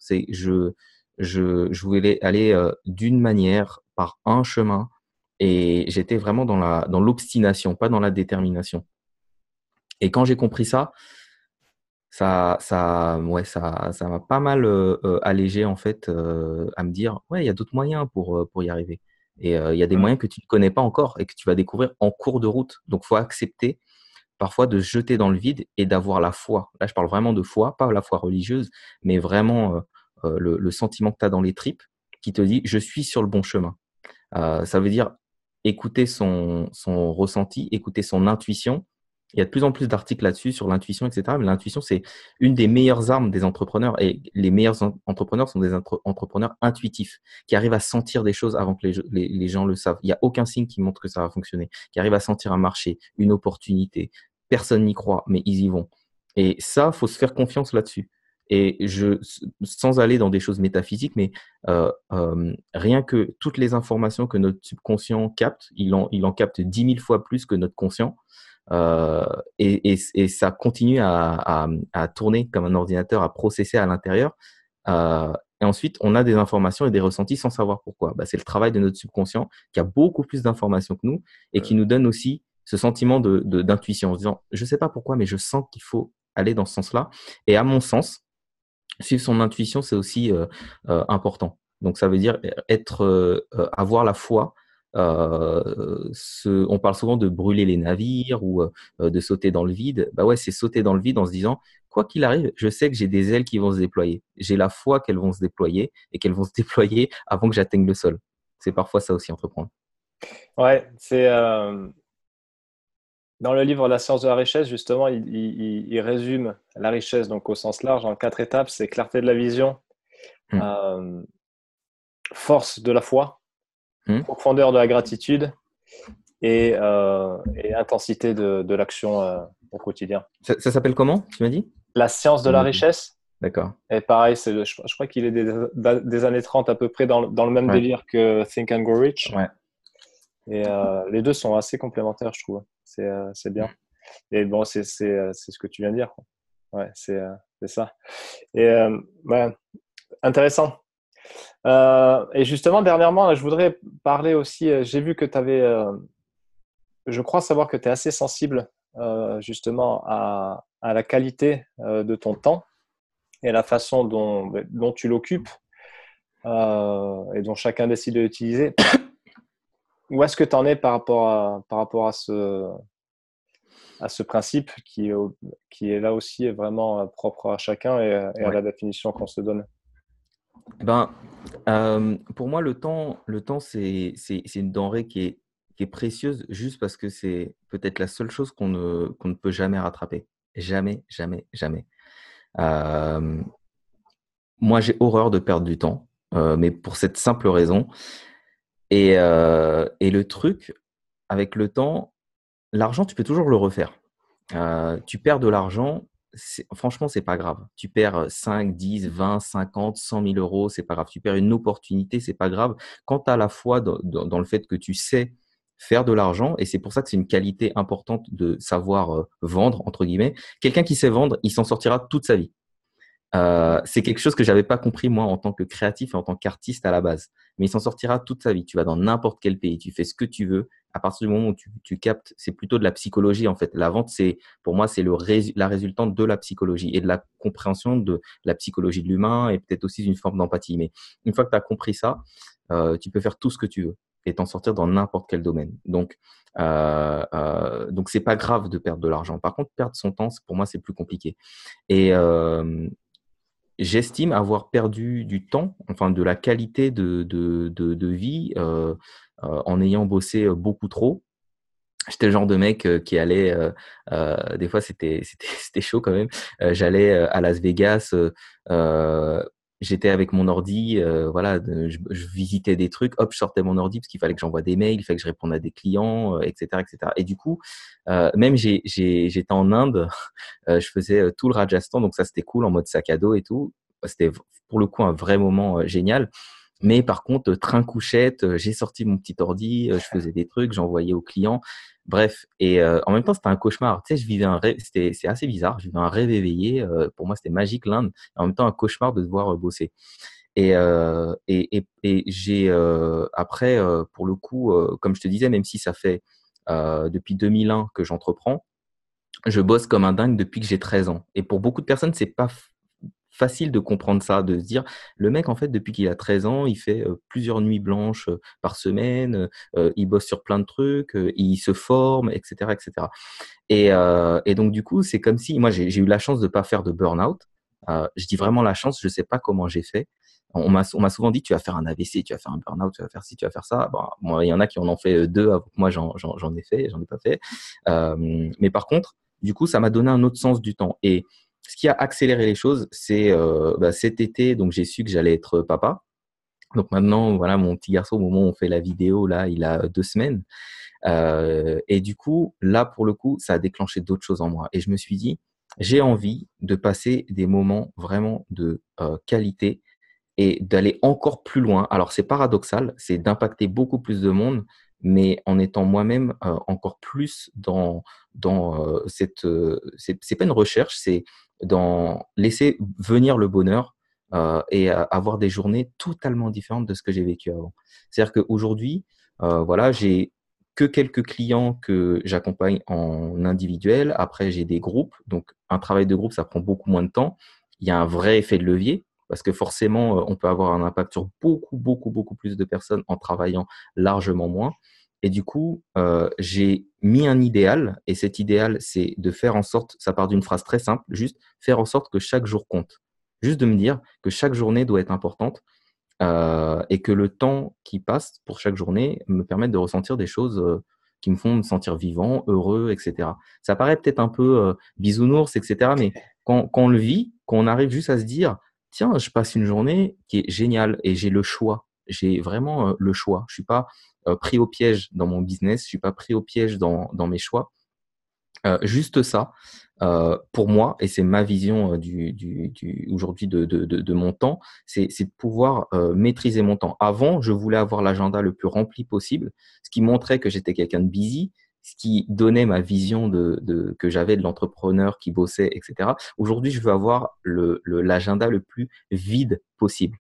Je voulais aller d'une manière par un chemin et j'étais vraiment dans l'obstination, pas dans la détermination. Et quand j'ai compris ça, ouais, ça m'a pas mal allégé en fait à me dire ouais, il y a d'autres moyens pour y arriver. Et il y a des Mm. moyens que tu ne connais pas encore et que tu vas découvrir en cours de route. Donc, faut accepter parfois de se jeter dans le vide et d'avoir la foi. Là, je parle vraiment de foi, pas la foi religieuse, mais vraiment le sentiment que tu as dans les tripes qui te dit je suis sur le bon chemin. Ça veut dire écouter son ressenti, écouter son intuition. Il y a de plus en plus d'articles là-dessus sur l'intuition, etc. Mais l'intuition, c'est une des meilleures armes des entrepreneurs. Et les meilleurs entrepreneurs sont des entrepreneurs intuitifs, qui arrivent à sentir des choses avant que les gens le savent. Il n'y a aucun signe qui montre que ça va fonctionner, qui arrivent à sentir un marché, une opportunité. Personne n'y croit, mais ils y vont. Et ça, faut se faire confiance là-dessus. Et sans aller dans des choses métaphysiques, mais rien que toutes les informations que notre subconscient capte, il en capte 10 000 fois plus que notre conscient. Et ça continue à tourner comme un ordinateur, à processer à l'intérieur. Et ensuite, on a des informations et des ressentis sans savoir pourquoi. Bah, c'est le travail de notre subconscient qui a beaucoup plus d'informations que nous et qui nous donne aussi ce sentiment d'intuition en se disant, je ne sais pas pourquoi, mais je sens qu'il faut aller dans ce sens-là. Et à mon sens, suivre son intuition, c'est aussi important. Donc, ça veut dire avoir la foi. On parle souvent de brûler les navires ou de sauter dans le vide. Bah ouais, c'est sauter dans le vide en se disant, quoi qu'il arrive, je sais que j'ai des ailes qui vont se déployer. J'ai la foi qu'elles vont se déployer et qu'elles vont se déployer avant que j'atteigne le sol. C'est parfois ça aussi, entreprendre. Ouais, c'est dans le livre La science de la richesse, justement, il résume la richesse donc au sens large en 4 étapes. C'est clarté de la vision, Hum, euh, force de la foi, hum. profondeur de la gratitude et intensité de l'action au quotidien. Ça s'appelle comment, tu m'as dit? La science de la richesse, D'accord. et pareil, je crois qu'il est des années 30 à peu près dans le même Ouais. délire que Think and Grow Rich. Ouais. Et les deux sont assez complémentaires, je trouve. C'est bien. Et bon, c'est ce que tu viens de dire, quoi. Ouais, c'est ça. Et ouais, intéressant. Et justement, dernièrement, je voudrais parler aussi, j'ai vu que tu avais, je crois savoir que tu es assez sensible justement à la qualité de ton temps et la façon dont tu l'occupes et dont chacun décide de l'utiliser. Où est-ce que tu en es par rapport à ce principe qui est là aussi vraiment propre à chacun et à Ouais. la définition qu'on se donne? Ben, pour moi, le temps, c'est une denrée qui est précieuse juste parce que c'est peut-être la seule chose qu'on ne peut jamais rattraper. Jamais, jamais, jamais. Euh, Moi, j'ai horreur de perdre du temps, mais pour cette simple raison. Et le truc, avec le temps, l'argent, tu peux toujours le refaire. Tu perds de l'argent, franchement, c'est pas grave. Tu perds 5, 10, 20, 50, 100 000 euros, c'est pas grave. Tu perds une opportunité, c'est pas grave. Quand tu as la foi dans le fait que tu sais faire de l'argent, et c'est pour ça que c'est une qualité importante de savoir vendre, entre guillemets. Quelqu'un qui sait vendre, il s'en sortira toute sa vie. C'est quelque chose que j'avais pas compris moi en tant que créatif et en tant qu'artiste à la base. Mais il s'en sortira toute sa vie. Tu vas dans n'importe quel pays, tu fais ce que tu veux. À partir du moment où tu captes, c'est plutôt de la psychologie en fait. La vente, pour moi, c'est la résultante de la psychologie et de la compréhension de la psychologie de l'humain et peut-être aussi d'une forme d'empathie. Mais une fois que tu as compris ça, tu peux faire tout ce que tu veux et t'en sortir dans n'importe quel domaine. Donc c'est pas grave de perdre de l'argent. Par contre, perdre son temps, pour moi, c'est plus compliqué. Et j'estime avoir perdu du temps, enfin de la qualité de vie en ayant bossé beaucoup trop. J'étais le genre de mec qui allait, des fois c'était chaud quand même. J'allais à Las Vegas, j'étais avec mon ordi, voilà, je visitais des trucs, hop, je sortais mon ordi parce qu'il fallait que j'envoie des mails, il fallait que je réponde à des clients, etc., etc. Et du coup, même j'étais en Inde, je faisais tout le Rajasthan, donc ça c'était cool en mode sac à dos et tout. C'était pour le coup un vrai moment génial. Mais par contre, train couchette, j'ai sorti mon petit ordi, je faisais des trucs, j'envoyais aux clients. Bref, et en même temps, c'était un cauchemar. Tu sais, je vivais un rêve, c'est assez bizarre. Je vivais un rêve éveillé. Pour moi, c'était magique l'Inde. En même temps, un cauchemar de devoir bosser. Et j'ai après, pour le coup, comme je te disais, même si ça fait depuis 2001 que j'entreprends, je bosse comme un dingue depuis que j'ai 13 ans. Et pour beaucoup de personnes, c'est pas facile de comprendre ça, de se dire, le mec, en fait, depuis qu'il a 13 ans, il fait plusieurs nuits blanches par semaine, il bosse sur plein de trucs, il se forme, etc., etc. Et donc, du coup, c'est comme si, moi, j'ai eu la chance de pas faire de burn-out. Je dis vraiment la chance, je sais pas comment j'ai fait. On m'a souvent dit, tu vas faire un AVC, tu vas faire un burn-out, tu vas faire ci, tu vas faire ça. Bon, moi, il y en a qui en ont fait deux avant que moi, j'en ai fait, j'en ai pas fait. Mais par contre, du coup, ça m'a donné un autre sens du temps. Et ce qui a accéléré les choses, c'est cet été, donc j'ai su que j'allais être papa. Donc maintenant, voilà, mon petit garçon, au moment où on fait la vidéo, là, il a 2 semaines. Et du coup, là, pour le coup, ça a déclenché d'autres choses en moi. Et je me suis dit, j'ai envie de passer des moments vraiment de qualité et d'aller encore plus loin. Alors, c'est paradoxal, c'est d'impacter beaucoup plus de monde, mais en étant moi-même encore plus dans c'est pas une recherche, c'est dans laisser venir le bonheur et avoir des journées totalement différentes de ce que j'ai vécu avant. C'est-à-dire qu'aujourd'hui, voilà, j'ai que quelques clients que j'accompagne en individuel. Après, j'ai des groupes. Donc, un travail de groupe, ça prend beaucoup moins de temps. Il y a un vrai effet de levier parce que forcément, on peut avoir un impact sur beaucoup, beaucoup, beaucoup plus de personnes en travaillant largement moins. Et du coup, j'ai mis un idéal, et cet idéal, c'est de faire en sorte, ça part d'une phrase très simple, juste faire en sorte que chaque jour compte. Juste de me dire que chaque journée doit être importante et que le temps qui passe pour chaque journée me permette de ressentir des choses qui me font me sentir vivant, heureux, etc. Ça paraît peut-être un peu bisounours, etc. Mais quand on le vit, quand on arrive juste à se dire, tiens, je passe une journée qui est géniale et j'ai le choix. J'ai vraiment le choix. Je suis pas pris au piège dans mon business. Je suis pas pris au piège dans mes choix. Juste ça, pour moi, et c'est ma vision aujourd'hui de mon temps, c'est de pouvoir maîtriser mon temps. Avant, je voulais avoir l'agenda le plus rempli possible, ce qui montrait que j'étais quelqu'un de busy, ce qui donnait ma vision que j'avais de l'entrepreneur qui bossait, etc. Aujourd'hui, je veux avoir l'agenda le plus vide possible.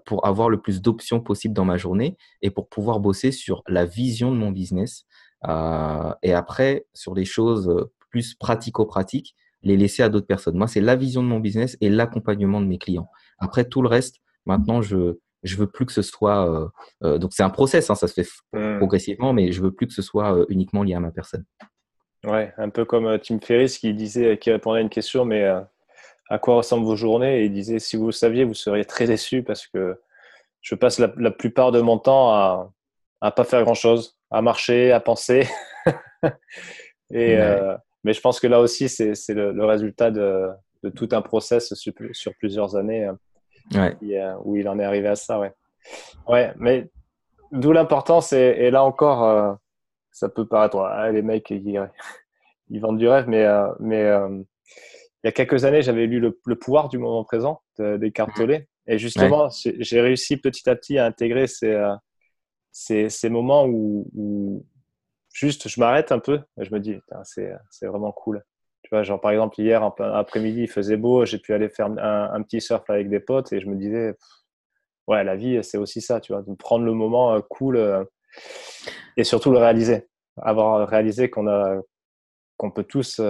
Pour avoir le plus d'options possibles dans ma journée et pour pouvoir bosser sur la vision de mon business. Et après, sur les choses plus pratico-pratiques, les laisser à d'autres personnes. Moi, c'est la vision de mon business et l'accompagnement de mes clients. Après, tout le reste, maintenant, je veux plus que ce soit… donc, c'est un process, hein, ça se fait progressivement, mais je veux plus que ce soit uniquement lié à ma personne. Ouais, un peu comme Tim Ferriss qui disait, qui répondait à une question, mais à quoi ressemblent vos journées? Et il disait, si vous le saviez, vous seriez très déçu parce que je passe la plupart de mon temps à pas faire grand-chose, à marcher, à penser. Et, Ouais. mais je pense que là aussi, c'est le résultat de tout un process sur plusieurs années Ouais. où il en est arrivé à ça. Ouais, ouais, mais d'où l'importance. Et là encore, ça peut paraître, les mecs, ils vendent du rêve, mais il y a quelques années, j'avais lu le pouvoir du moment présent d'Eckhart Mhm. Tolle. Et Ouais. justement, j'ai réussi petit à petit à intégrer ces moments où juste je m'arrête un peu et je me dis, putain, c'est vraiment cool. Tu vois, genre par exemple, hier après-midi, il faisait beau, j'ai pu aller faire un petit surf avec des potes et je me disais, ouais, la vie, c'est aussi ça, tu vois, de prendre le moment cool et surtout le réaliser. Avoir réalisé qu'on peut tous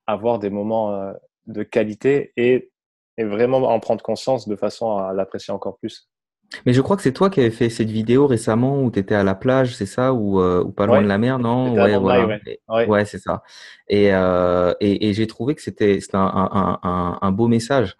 avoir des moments de qualité et vraiment en prendre conscience de façon à l'apprécier encore plus. Mais je crois que c'est toi qui avais fait cette vidéo récemment où tu étais à la plage, c'est ça, ou pas loin de Ouais, la mer, non? c'était à Ouais, Nant de voilà. ouais. Ouais. Ouais, c'est ça. Et j'ai trouvé que c'était un beau message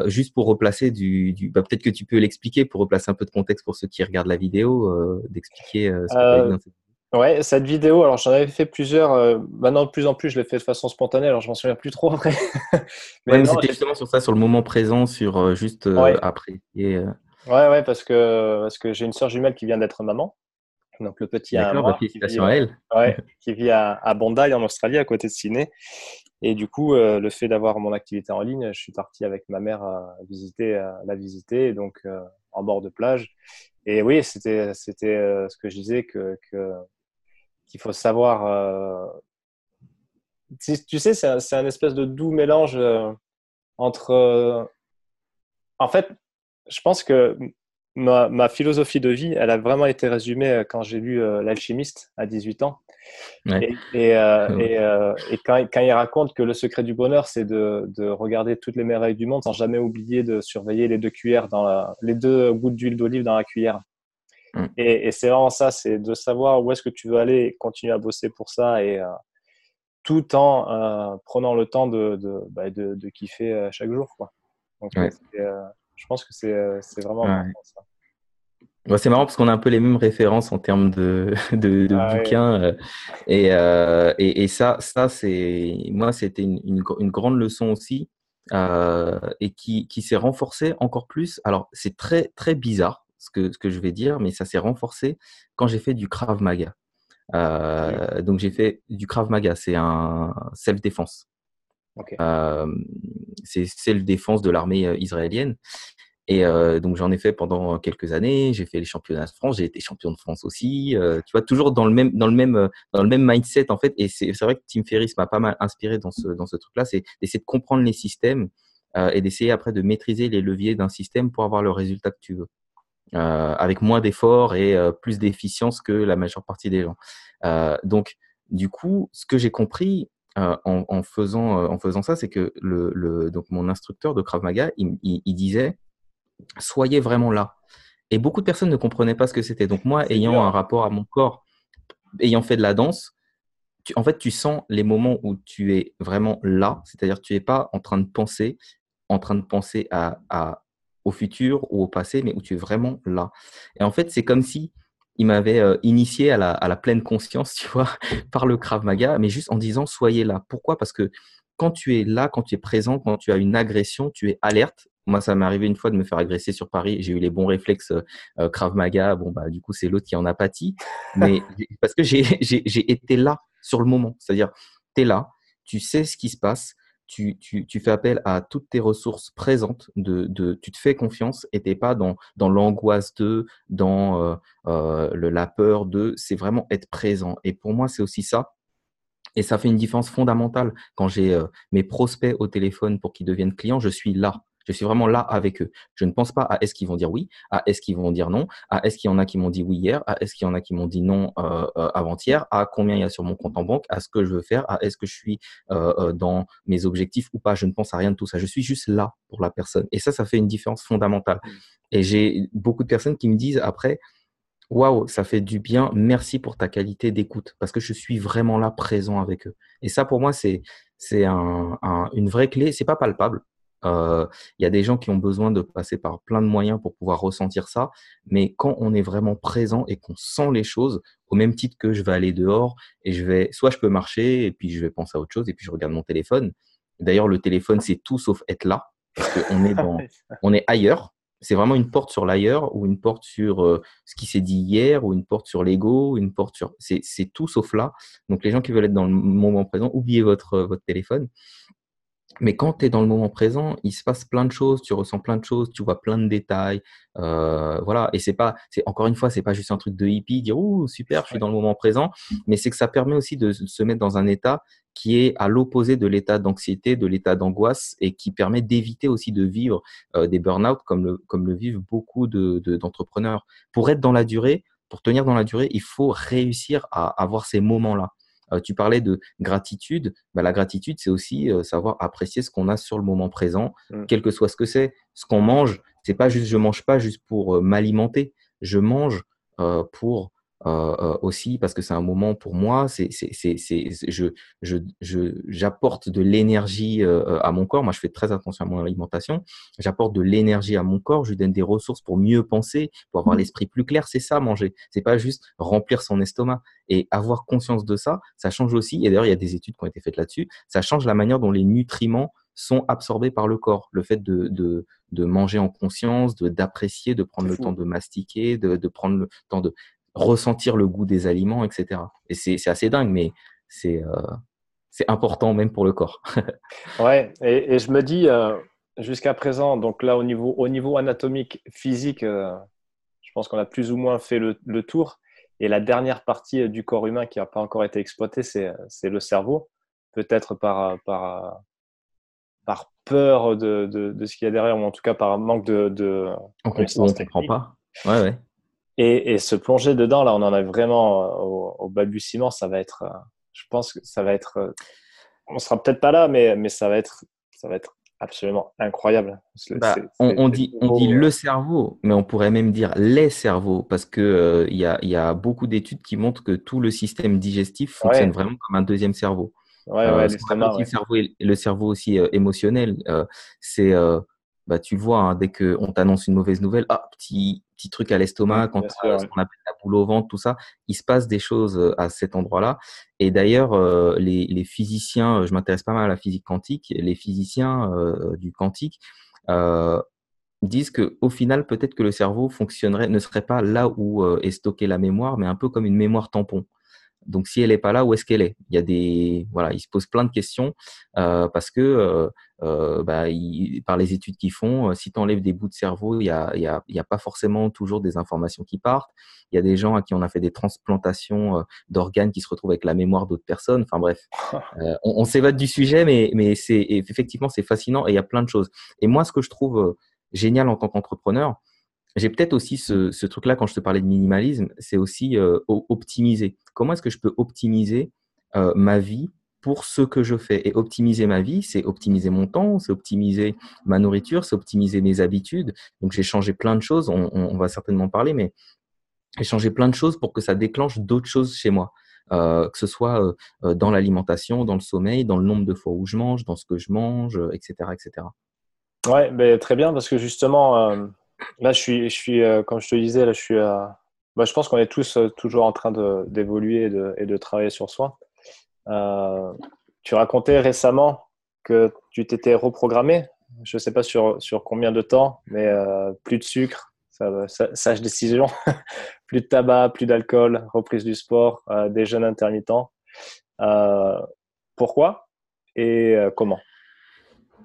Juste pour replacer peut-être que tu peux l'expliquer pour replacer un peu de contexte pour ceux qui regardent la vidéo, d'expliquer ce que tu avais dit Euh, dans cette. ouais, cette vidéo, alors j'en avais fait plusieurs. Maintenant, de plus en plus, je l'ai fait de façon spontanée, alors je m'en souviens plus trop après. Ouais, Mais mais non, c'était justement sur ça, sur le moment présent, sur juste ouais, apprécier. ouais, parce que j'ai une sœur jumelle qui vient d'être maman. Donc le petit a un D'accord, bah, mois, félicitations à elle. qui vit à Bondi en Australie, à côté de Sydney. Et du coup, le fait d'avoir mon activité en ligne, je suis parti avec ma mère la visiter, et donc en bord de plage. Et oui, c'était ce que je disais qu'il faut savoir. Tu sais, c'est un espèce de doux mélange entre. En fait, je pense que ma philosophie de vie, elle a vraiment été résumée quand j'ai lu L'Alchimiste à 18 ans. Ouais. Et quand il raconte que le secret du bonheur, c'est de regarder toutes les merveilles du monde sans jamais oublier de surveiller les deux cuillères les deux gouttes d'huile d'olive dans la cuillère. Mm. Et c'est vraiment ça, c'est de savoir où est-ce que tu veux aller et continuer à bosser pour ça, et tout en prenant le temps de kiffer chaque jour, quoi. Donc, Ouais. je pense que c'est vraiment Ouais. important, ça. Ouais, c'est marrant parce qu'on a un peu les mêmes références en termes de Ah ouais. bouquins. Et ça moi, c'était une grande leçon aussi et qui s'est renforcée encore plus. Alors, c'est très, très bizarre ce que je vais dire, mais ça s'est renforcé quand j'ai fait du Krav Maga. Mhm. Donc, j'ai fait du Krav Maga, c'est un self-défense. Ok. Euh, c'est self-défense de l'armée israélienne. Et donc j'en ai fait pendant quelques années. J'ai fait les championnats de France. J'ai été champion de France aussi. Tu vois, toujours dans le même mindset en fait. Et c'est vrai que Tim Ferriss m'a pas mal inspiré dans ce truc-là. C'est d'essayer de comprendre les systèmes et d'essayer après de maîtriser les leviers d'un système pour avoir le résultat que tu veux, avec moins d'efforts et plus d'efficience que la majeure partie des gens. Donc du coup, ce que j'ai compris en faisant ça, c'est que donc mon instructeur de Krav Maga, il disait soyez vraiment là. Et beaucoup de personnes ne comprenaient pas ce que c'était. Donc moi, C'est ayant dur, un hein. rapport à mon corps, ayant fait de la danse, en fait, tu sens les moments où tu es vraiment là, c'est-à-dire tu n'es pas en train de penser au futur ou au passé, mais où tu es vraiment là. Et en fait, c'est comme si il m'avait initié à la pleine conscience, tu vois, par le Krav Maga, mais juste en disant soyez là. Pourquoi? Parce que quand tu es là, quand tu es présent, quand tu as une agression, tu es alerte. Moi, ça m'est arrivé une fois de me faire agresser sur Paris. J'ai eu les bons réflexes Krav Maga. Bon, bah, du coup, c'est l'autre qui en a pâti. Mais parce que j'ai été là sur le moment. C'est-à-dire, tu es là, tu sais ce qui se passe, tu fais appel à toutes tes ressources présentes, tu te fais confiance et tu n'es pas dans l'angoisse dans la peur c'est vraiment être présent. Et pour moi, c'est aussi ça. Et ça fait une différence fondamentale quand j'ai mes prospects au téléphone pour qu'ils deviennent clients. Je suis là. Je suis vraiment là avec eux. Je ne pense pas à est-ce qu'ils vont dire oui, à est-ce qu'ils vont dire non, à est-ce qu'il y en a qui m'ont dit oui hier, à est-ce qu'il y en a qui m'ont dit non avant-hier, à combien il y a sur mon compte en banque, à ce que je veux faire, à est-ce que je suis dans mes objectifs ou pas. Je ne pense à rien de tout ça. Je suis juste là pour la personne. Et ça fait une différence fondamentale. Et j'ai beaucoup de personnes qui me disent après, waouh, ça fait du bien. Merci pour ta qualité d'écoute parce que je suis vraiment là, présent avec eux. Et ça, pour moi, c'est une vraie clé. C'est pas palpable. Il y a des gens qui ont besoin de passer par plein de moyens pour pouvoir ressentir ça. Mais quand on est vraiment présent et qu'on sent les choses, au même titre que je vais aller dehors et soit je peux marcher et puis je vais penser à autre chose et puis je regarde mon téléphone. D'ailleurs, le téléphone, c'est tout sauf être là parce on est ailleurs. C'est vraiment une porte sur l'ailleurs ou une porte sur ce qui s'est dit hier ou une porte sur l'ego, une porte sur. C'est tout sauf là. Donc, les gens qui veulent être dans le moment présent, oubliez votre téléphone. Mais quand tu es dans le moment présent, il se passe plein de choses, tu ressens plein de choses, tu vois plein de détails. Voilà. Et encore une fois, c'est pas juste un truc de hippie, dire ouh, super, je suis Ouais. dans le moment présent, mais c'est que ça permet aussi de se mettre dans un état qui est à l'opposé de l'état d'anxiété, de l'état d'angoisse et qui permet d'éviter aussi de vivre des burn-out comme le vivent beaucoup d'entrepreneurs. Pour être dans la durée, pour tenir dans la durée, il faut réussir à avoir ces moments-là. Tu parlais de gratitude. Bah, la gratitude, c'est aussi savoir apprécier ce qu'on a sur le moment présent, Mm. quel que soit ce que c'est. Ce qu'on mange, c'est pas juste, je mange pas juste pour m'alimenter. Je mange pour aussi parce que c'est un moment pour moi. J'apporte de l'énergie à mon corps. Moi, je fais très attention à mon alimentation. J'apporte de l'énergie à mon corps. Je lui donne des ressources pour mieux penser, pour avoir l'esprit plus clair. C'est ça, manger. C'est pas juste remplir son estomac. Et avoir conscience de ça, ça change aussi. Et d'ailleurs, il y a des études qui ont été faites là-dessus. Ça change la manière dont les nutriments sont absorbés par le corps. Le fait de manger en conscience, d'apprécier, de prendre C'est le temps fou. de mastiquer, de prendre le temps de ressentir le goût des aliments, etc. Et c'est assez dingue, mais c'est c'est important même pour le corps. Ouais, et je me dis, jusqu'à présent, donc là, au niveau anatomique, physique, je pense qu'on a plus ou moins fait le tour. Et la dernière partie du corps humain qui n'a pas encore été exploitée, c'est le cerveau. Peut-être par peur de ce qu'il y a derrière, ou en tout cas par manque de Ou on connaissances comprend techniques. pas. Ouais, ouais. Et se plonger dedans, là, on en est vraiment au balbutiement. Ça va être, je pense que ça va être, on sera peut-être pas là, mais ça va être absolument incroyable. Bah, C'est on dit nouveau. le cerveau, mais on pourrait même dire les cerveaux, parce que il y a beaucoup d'études qui montrent que tout le système digestif fonctionne Ouais, vraiment comme un deuxième cerveau. ouais, Ce qu'on appelle l'estomac, aussi ouais. le cerveau, le cerveau aussi émotionnel, c'est, bah, tu le vois, hein, dès qu'on t'annonce une mauvaise nouvelle, ah, petit truc à l'estomac, quand Bien tu sûr, ce ouais. qu'on appelle la boule au ventre, tout ça, il se passe des choses à cet endroit-là. Et d'ailleurs, les physiciens, je m'intéresse pas mal à la physique quantique, les physiciens du quantique euh, disent que au final, peut-être que le cerveau fonctionnerait, ne serait pas là où est stockée la mémoire, mais un peu comme une mémoire tampon. Donc, si elle n'est pas là, où est-ce qu'elle est? Il y a des, voilà, ils se posent plein de questions parce que bah, par les études qu'ils font, si tu enlèves des bouts de cerveau, il y a pas forcément toujours des informations qui partent. Il y a des gens à qui on a fait des transplantations d'organes qui se retrouvent avec la mémoire d'autres personnes. Enfin bref, on s'évade du sujet, mais c'est effectivement c'est fascinant et il y a plein de choses. Et moi, ce que je trouve génial en tant qu'entrepreneur, j'ai peut-être aussi ce truc-là, quand je te parlais de minimalisme, c'est aussi optimiser. Comment est-ce que je peux optimiser ma vie pour ce que je fais? Et optimiser ma vie, c'est optimiser mon temps, c'est optimiser ma nourriture, c'est optimiser mes habitudes. Donc, j'ai changé plein de choses, on va certainement en parler, mais j'ai changé plein de choses pour que ça déclenche d'autres choses chez moi. Que ce soit dans l'alimentation, dans le sommeil, dans le nombre de fois où je mange, dans ce que je mange, etc., etc. Ouais, ben, très bien, parce que justement, là, comme je te disais, là, bah, je pense qu'on est tous toujours en train d'évoluer et de travailler sur soi. Euh, Tu racontais récemment que tu t'étais reprogrammé, je ne sais pas sur combien de temps, mais plus de sucre, sage décision, plus de tabac, plus d'alcool, reprise du sport, des jeûnes intermittents. Euh, Pourquoi et comment?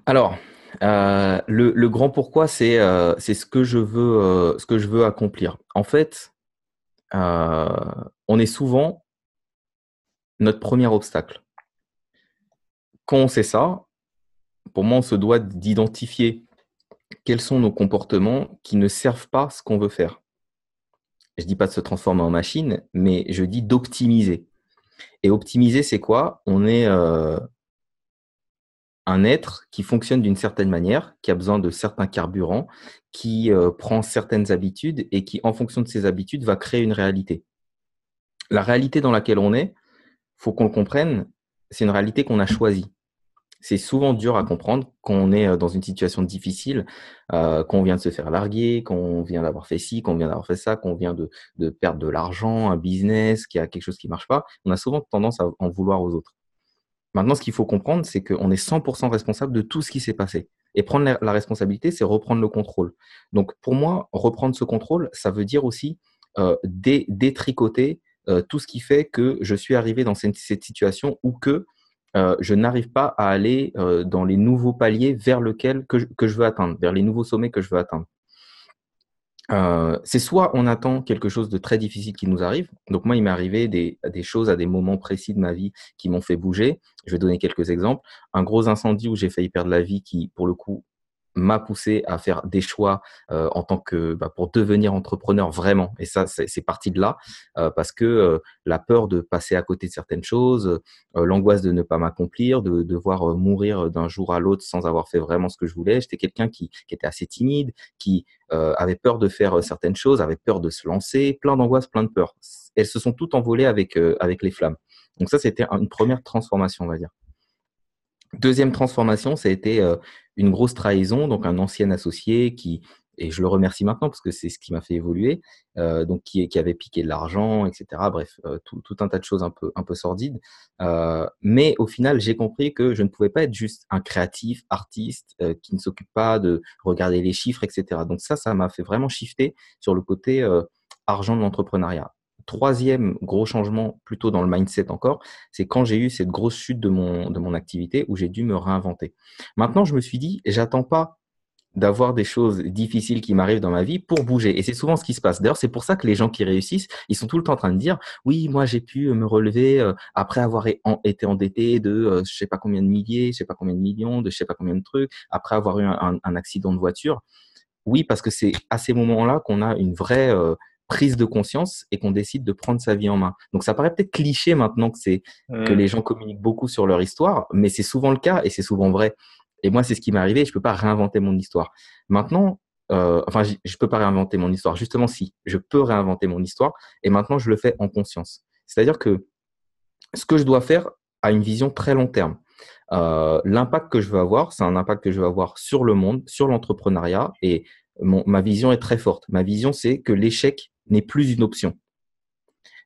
Alors, le grand pourquoi, c'est ce que je veux accomplir. En fait, euh, on est souvent notre premier obstacle. Quand on sait ça, pour moi, on se doit d'identifier quels sont nos comportements qui ne servent pas ce qu'on veut faire. Je dis pas de se transformer en machine, mais je dis d'optimiser. Et optimiser, c'est quoi? On est un être qui fonctionne d'une certaine manière, qui a besoin de certains carburants, qui prend certaines habitudes et qui, en fonction de ses habitudes, va créer une réalité. La réalité dans laquelle on est, faut qu'on le comprenne, c'est une réalité qu'on a choisie. C'est souvent dur à comprendre quand on est dans une situation difficile, quand on vient de se faire larguer, quand on vient d'avoir fait ci, quand on vient d'avoir fait ça, quand on vient de perdre de l'argent, un business, qu'il y a quelque chose qui ne marche pas. On a souvent tendance à en vouloir aux autres. Maintenant, ce qu'il faut comprendre, c'est qu'on est 100% responsable de tout ce qui s'est passé. Et prendre la responsabilité, c'est reprendre le contrôle. Donc, pour moi, reprendre ce contrôle, ça veut dire aussi détricoter tout ce qui fait que je suis arrivé dans cette situation ou que je n'arrive pas à aller dans les nouveaux paliers vers lesquels que je veux atteindre, vers les nouveaux sommets que je veux atteindre. C'est soit on attend quelque chose de très difficile qui nous arrive. Donc moi, il m'est arrivé des choses à des moments précis de ma vie qui m'ont fait bouger. Je vais donner quelques exemples. Un gros incendie où j'ai failli perdre la vie qui, pour le coup, m'a poussé à faire des choix en tant que pour devenir entrepreneur vraiment. Et ça, c'est parti de là parce que la peur de passer à côté de certaines choses, l'angoisse de ne pas m'accomplir, de devoir mourir d'un jour à l'autre sans avoir fait vraiment ce que je voulais. J'étais quelqu'un qui était assez timide, qui avait peur de faire certaines choses, avait peur de se lancer, plein d'angoisses, plein de peurs. Elles se sont toutes envolées avec les flammes. Donc ça, c'était une première transformation, on va dire. Deuxième transformation, ça a été une grosse trahison, donc un ancien associé qui, et je le remercie maintenant parce que c'est ce qui m'a fait évoluer, donc qui avait piqué de l'argent, etc. Bref, tout un tas de choses un peu sordides. Mais au final, j'ai compris que je ne pouvais pas être juste un créatif, artiste, qui ne s'occupe pas de regarder les chiffres, etc. Donc ça m'a fait vraiment shifter sur le côté argent de l'entrepreneuriat. Troisième gros changement, plutôt dans le mindset encore, c'est quand j'ai eu cette grosse chute de mon activité où j'ai dû me réinventer. Maintenant, je me suis dit, j'attends pas d'avoir des choses difficiles qui m'arrivent dans ma vie pour bouger. Et c'est souvent ce qui se passe. D'ailleurs, c'est pour ça que les gens qui réussissent, ils sont tout le temps en train de dire, oui, moi, j'ai pu me relever après avoir été endetté de je sais pas combien de milliers, je sais pas combien de millions, de je sais pas combien de trucs, après avoir eu un accident de voiture. Oui, parce que c'est à ces moments-là qu'on a une vraie prise de conscience et qu'on décide de prendre sa vie en main. Donc, ça paraît peut-être cliché maintenant que les gens communiquent beaucoup sur leur histoire, mais c'est souvent le cas et c'est souvent vrai. Et moi, c'est ce qui m'est arrivé. Je peux pas réinventer mon histoire. Maintenant, je peux pas réinventer mon histoire. Justement, si, je peux réinventer mon histoire. Et maintenant, je le fais en conscience. C'est-à-dire que ce que je dois faire a une vision très long terme. L'impact que je veux avoir, c'est un impact que je veux avoir sur le monde, sur l'entrepreneuriat. Et ma vision est très forte. Ma vision, c'est que l'échec n'est plus une option.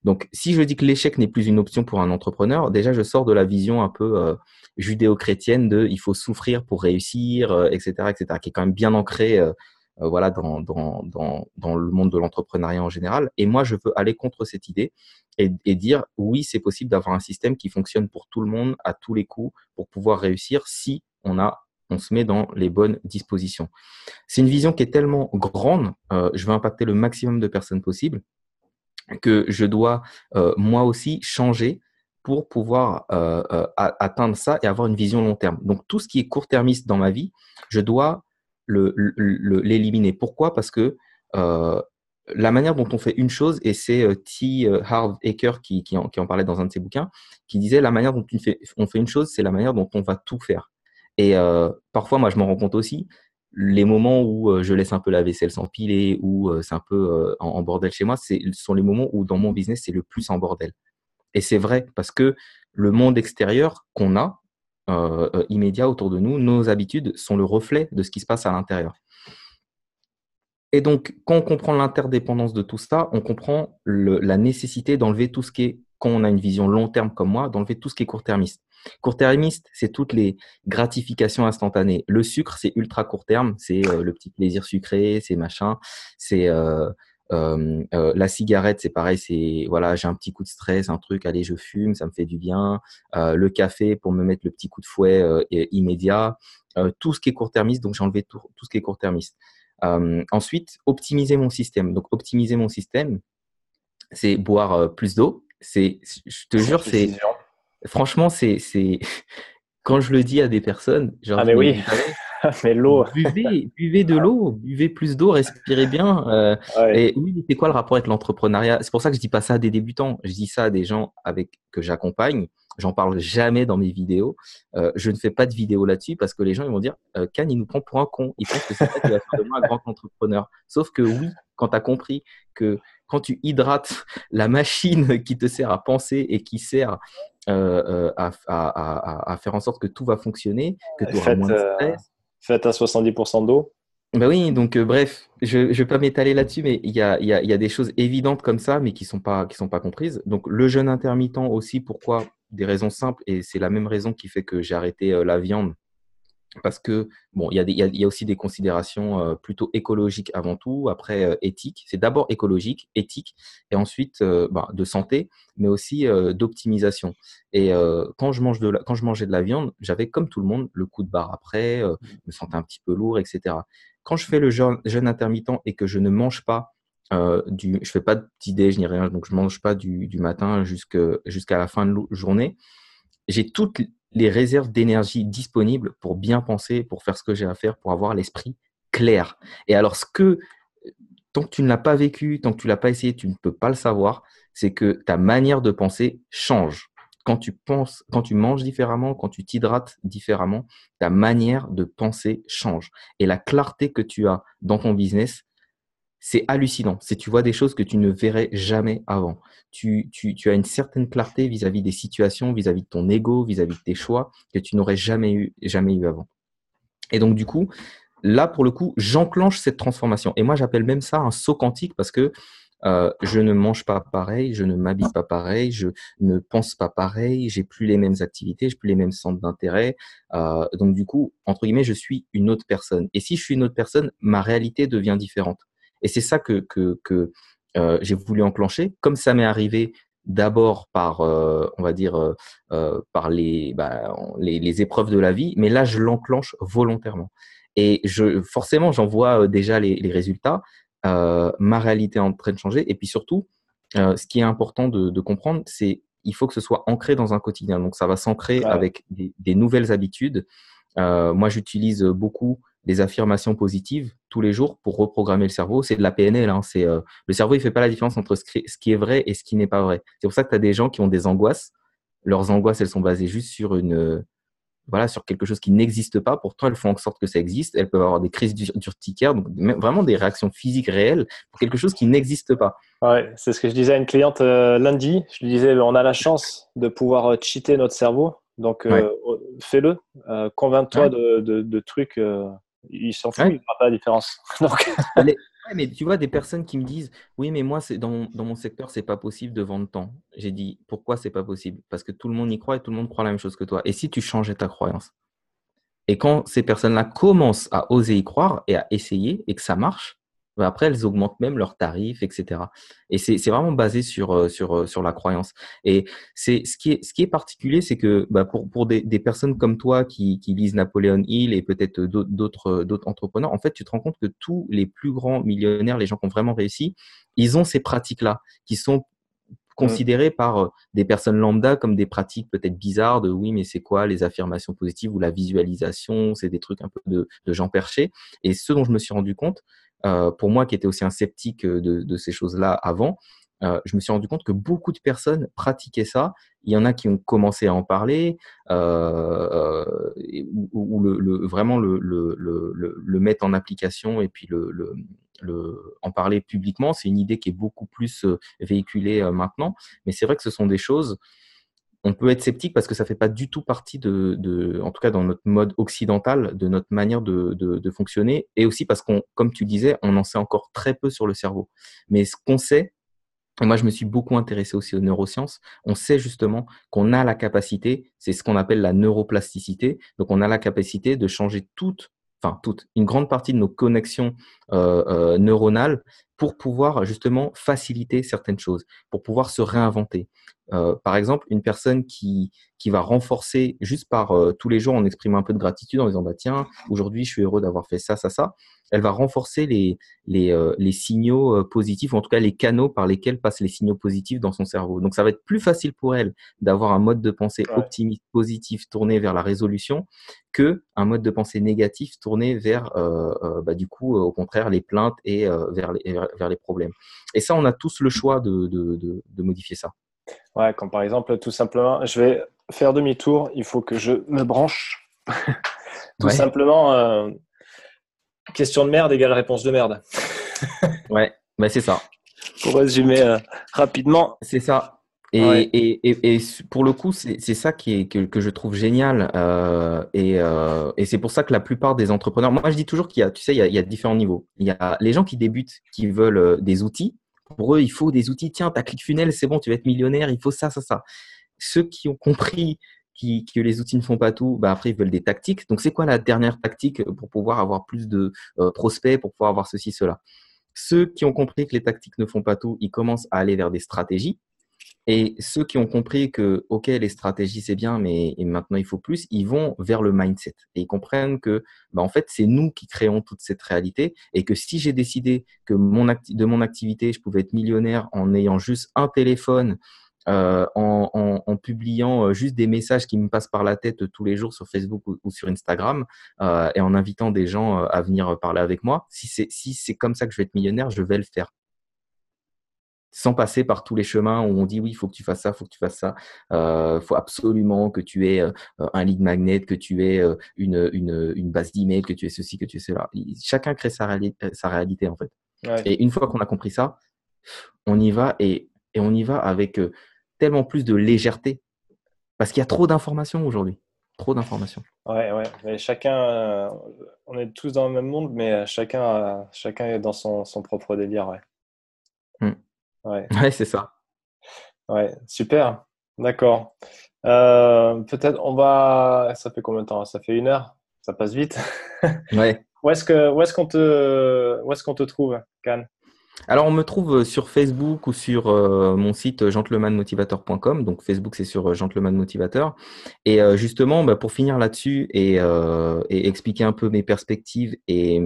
Donc, si je dis que l'échec n'est plus une option pour un entrepreneur, déjà, je sors de la vision un peu judéo-chrétienne de il faut souffrir pour réussir, etc., qui est quand même bien ancrée voilà, dans le monde de l'entrepreneuriat en général. Et moi, je veux aller contre cette idée et dire oui, c'est possible d'avoir un système qui fonctionne pour tout le monde à tous les coups pour pouvoir réussir si on se met dans les bonnes dispositions. C'est une vision qui est tellement grande, je veux impacter le maximum de personnes possible que je dois moi aussi changer pour pouvoir atteindre ça et avoir une vision long terme. Donc tout ce qui est court-termiste dans ma vie, je dois l'éliminer. Pourquoi? Parce que la manière dont on fait une chose, et c'est T. Harv Eker qui en parlait dans un de ses bouquins, qui disait la manière dont on fait une chose, c'est la manière dont on va tout faire. Et parfois, moi, je m'en rends compte aussi, les moments où je laisse un peu la vaisselle s'empiler, où c'est un peu en bordel chez moi, ce sont les moments où dans mon business, c'est le plus en bordel. Et c'est vrai, parce que le monde extérieur qu'on a, immédiat autour de nous, nos habitudes sont le reflet de ce qui se passe à l'intérieur. Et donc, quand on comprend l'interdépendance de tout ça, on comprend la nécessité d'enlever tout ce qui est, quand on a une vision long terme comme moi, d'enlever tout ce qui est court-termiste. Court-termiste, c'est toutes les gratifications instantanées. Le sucre, c'est ultra court terme, c'est le petit plaisir sucré, c'est machin, c'est la cigarette, c'est pareil, c'est voilà, j'ai un petit coup de stress, un truc, allez, je fume, ça me fait du bien. Le café pour me mettre le petit coup de fouet immédiat. Tout ce qui est court-termiste, donc j'ai enlevé tout ce qui est court-termiste. Ensuite, optimiser mon système. Donc, optimiser mon système, c'est boire plus d'eau. Je te jure, franchement, quand je le dis à des personnes, je leur Ah, dis, mais mais oui, vous savez, mais l'eau. buvez de l'eau, buvez plus d'eau, respirez bien. Ouais. Et oui, c'est quoi le rapport avec l'entrepreneuriat? C'est pour ça que je dis pas ça à des débutants. Je dis ça à des gens que j'accompagne. J'en parle jamais dans mes vidéos. Je ne fais pas de vidéo là-dessus parce que les gens ils vont dire Khan, il nous prend pour un con. Il pense que c'est ça qui va faire de moi un grand entrepreneur. Sauf que oui, quand tu as compris que quand tu hydrates la machine qui te sert à penser et qui sert à faire en sorte que tout va fonctionner, que tu auras Faites, moins de stress. faites à 70% d'eau. Ben oui, donc bref, je ne vais pas m'étaler là-dessus, mais il y a des choses évidentes comme ça, mais qui sont pas comprises. Donc le jeûne intermittent aussi, pourquoi? Des raisons simples, et c'est la même raison qui fait que j'ai arrêté la viande. Parce que, bon, il y a aussi des considérations plutôt écologiques avant tout, après éthiques. C'est d'abord écologique, éthique, et ensuite de santé, mais aussi d'optimisation. Et quand je mangeais de la viande, j'avais, comme tout le monde, le coup de barre après, je me sentais un petit peu lourd, etc. Quand je fais le jeûne intermittent et que je ne mange pas, je fais pas de petit déj ni rien, donc je mange pas du matin jusqu'à la fin de la journée, j'ai toutes les réserves d'énergie disponibles pour bien penser, pour faire ce que j'ai à faire, pour avoir l'esprit clair. Et alors, tant que tu ne l'as pas vécu, tant que tu ne l'as pas essayé, tu ne peux pas le savoir, c'est que ta manière de penser change. Quand tu penses, quand tu manges différemment, quand tu t'hydrates différemment, ta manière de penser change. Et la clarté que tu as dans ton business, c'est hallucinant. Tu vois des choses que tu ne verrais jamais avant. Tu as une certaine clarté vis-à-vis des situations, vis-à-vis de ton ego, vis-à-vis de tes choix que tu n'aurais jamais eu avant. Et donc, du coup, là, pour le coup, j'enclenche cette transformation. Et moi, j'appelle même ça un saut quantique parce que je ne mange pas pareil, je ne m'habille pas pareil, je ne pense pas pareil, j'ai plus les mêmes activités, j'ai plus les mêmes centres d'intérêt. Donc, du coup, entre guillemets, je suis une autre personne. Et si je suis une autre personne, ma réalité devient différente. Et c'est ça que j'ai voulu enclencher. Comme ça m'est arrivé d'abord par, on va dire, par les épreuves de la vie, mais là, je l'enclenche volontairement. Et forcément, j'en vois déjà les résultats. Ma réalité est en train de changer. Et puis surtout, ce qui est important de comprendre, c'est il faut que ce soit ancré dans un quotidien. Donc, ça va s'ancrer Ouais. avec des nouvelles habitudes. Moi, j'utilise beaucoup des affirmations positives tous les jours pour reprogrammer le cerveau. C'est de la PNL. Hein. Le cerveau, il fait pas la différence entre ce qui est vrai et ce qui n'est pas vrai. C'est pour ça que tu as des gens qui ont des angoisses. Leurs angoisses, elles sont basées juste sur sur quelque chose qui n'existe pas. Pourtant, elles font en sorte que ça existe. Elles peuvent avoir des crises d'urticaire, donc vraiment des réactions physiques réelles pour quelque chose qui n'existe pas. Ouais, c'est ce que je disais à une cliente lundi. Je lui disais, on a la chance de pouvoir cheater notre cerveau. Donc, Ouais. fais-le. Convainc-toi Ouais. de trucs. Il s'en fout, il Ouais. ne fera pas la différence. Donc, Ouais, mais tu vois, des personnes qui me disent, oui, mais moi, dans mon secteur, c'est pas possible de vendre tant. J'ai dit, pourquoi c'est pas possible? Parce que tout le monde y croit et tout le monde croit la même chose que toi. Et si tu changeais ta croyance? Et quand ces personnes-là commencent à oser y croire et à essayer et que ça marche, bah après, elles augmentent même leurs tarifs, etc. Et c'est vraiment basé sur la croyance. Et ce qui est particulier, c'est que pour des personnes comme toi qui lisent Napoléon Hill et peut-être d'autres entrepreneurs, en fait, tu te rends compte que tous les plus grands millionnaires, les gens qui ont vraiment réussi, ils ont ces pratiques-là qui sont considérées par des personnes lambda comme des pratiques peut-être bizarres de oui, mais c'est quoi les affirmations positives ou la visualisation, c'est des trucs un peu de gens perchés. Et ce dont je me suis rendu compte, pour moi qui étais aussi un sceptique de ces choses-là avant, je me suis rendu compte que beaucoup de personnes pratiquaient ça. Il y en a qui ont commencé à en parler, ou vraiment le mettre en application et puis en parler publiquement. C'est une idée qui est beaucoup plus véhiculée maintenant. Mais c'est vrai que ce sont des choses, on peut être sceptique parce que ça fait pas du tout partie en tout cas dans notre mode occidental, de notre manière de fonctionner. Et aussi parce comme tu disais, on en sait encore très peu sur le cerveau. Mais ce qu'on sait, et moi, je me suis beaucoup intéressé aussi aux neurosciences. On sait justement qu'on a la capacité, c'est ce qu'on appelle la neuroplasticité. Donc, on a la capacité de changer une grande partie de nos connexions neuronales pour pouvoir justement faciliter certaines choses, pour pouvoir se réinventer. Par exemple, une personne qui va renforcer juste par tous les jours en exprimant un peu de gratitude en disant bah tiens, aujourd'hui je suis heureux d'avoir fait ça, ça, ça. Elle va renforcer les signaux positifs, ou en tout cas les canaux par lesquels passent les signaux positifs dans son cerveau. Donc, ça va être plus facile pour elle d'avoir un mode de pensée ouais. optimiste, positif, tourné vers la résolution, que un mode de pensée négatif tourné vers, du coup, au contraire, les plaintes et vers les problèmes. Et ça, on a tous le choix de modifier ça. Ouais, comme par exemple, tout simplement, je vais faire demi-tour. Il faut que je me branche. Tout Ouais, simplement, question de merde égale réponse de merde. ouais, bah, c'est ça. Pour résumer rapidement. C'est ça. Ouais. Et pour le coup, c'est ça que je trouve génial. Et c'est pour ça que la plupart des entrepreneurs, moi je dis toujours qu'il y a, tu sais, il y a différents niveaux. Il y a les gens qui débutent, qui veulent des outils. Pour eux, il faut des outils. Tiens, ta ClickFunnels, c'est bon, tu vas être millionnaire, il faut ça, ça, ça. Ceux qui ont compris que les outils ne font pas tout, bah après, ils veulent des tactiques. Donc, c'est quoi la dernière tactique pour pouvoir avoir plus de prospects, pour pouvoir avoir ceci, cela? Ceux qui ont compris que les tactiques ne font pas tout, ils commencent à aller vers des stratégies. Et ceux qui ont compris que, OK, les stratégies, c'est bien, mais maintenant, il faut plus, ils vont vers le mindset. Et ils comprennent que, en fait, c'est nous qui créons toute cette réalité. Et que si j'ai décidé que de mon activité, je pouvais être millionnaire en ayant juste un téléphone en publiant juste des messages qui me passent par la tête tous les jours sur Facebook ou sur Instagram et en invitant des gens à venir parler avec moi. Si c'est comme ça que je vais être millionnaire, je vais le faire. Sans passer par tous les chemins où on dit oui, il faut que tu fasses ça, il faut que tu fasses ça. Faut absolument que tu aies un lead magnet, que tu aies une base d'email, que tu aies ceci, que tu aies cela. Chacun crée sa réalité en fait. Ouais. Et une fois qu'on a compris ça, on y va et on y va avec tellement plus de légèreté parce qu'il y a trop d'informations aujourd'hui. Trop d'informations. Ouais, ouais. Mais chacun, on est tous dans le même monde, mais chacun est dans son propre délire. Ouais. Mm. Ouais, Ouais, c'est ça. ouais. Super. D'accord. Peut-être ça fait combien de temps? Ça fait 1 heure? Ça passe vite. Ouais. Où est-ce qu'on te trouve, Can? Alors, on me trouve sur Facebook ou sur mon site gentlemanmotivator.com. Donc, Facebook, c'est sur Gentleman Motivator. Et justement, bah, pour finir là-dessus et expliquer un peu mes perspectives et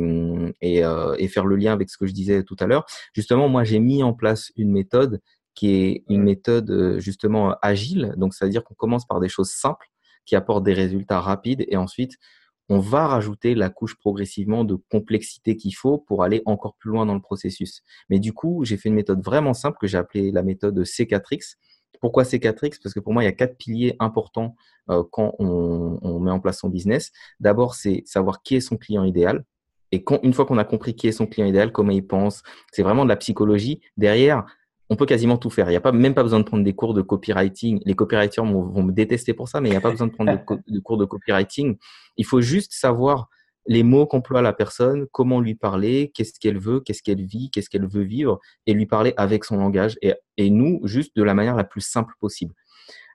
faire le lien avec ce que je disais tout à l'heure, justement, moi, j'ai mis en place une méthode qui est une méthode justement agile. Donc, c'est-à-dire qu'on commence par des choses simples qui apportent des résultats rapides et ensuite, on va rajouter la couche progressivement de complexité qu'il faut pour aller encore plus loin dans le processus. Mais du coup, j'ai fait une méthode vraiment simple que j'ai appelée la méthode C4X. Pourquoi C4X? Parce que pour moi, il y a 4 piliers importants quand on met en place son business. D'abord, c'est savoir qui est son client idéal. Et une fois qu'on a compris qui est son client idéal, comment il pense, c'est vraiment de la psychologie. Derrière, on peut quasiment tout faire. Il n'y a même pas besoin de prendre des cours de copywriting. Les copywriters vont me détester pour ça, mais il n'y a pas besoin de prendre de cours de copywriting. Il faut juste savoir les mots qu'emploie la personne, comment lui parler, qu'est-ce qu'elle veut, qu'est-ce qu'elle vit, qu'est-ce qu'elle veut vivre, et lui parler avec son langage et nous, juste de la manière la plus simple possible.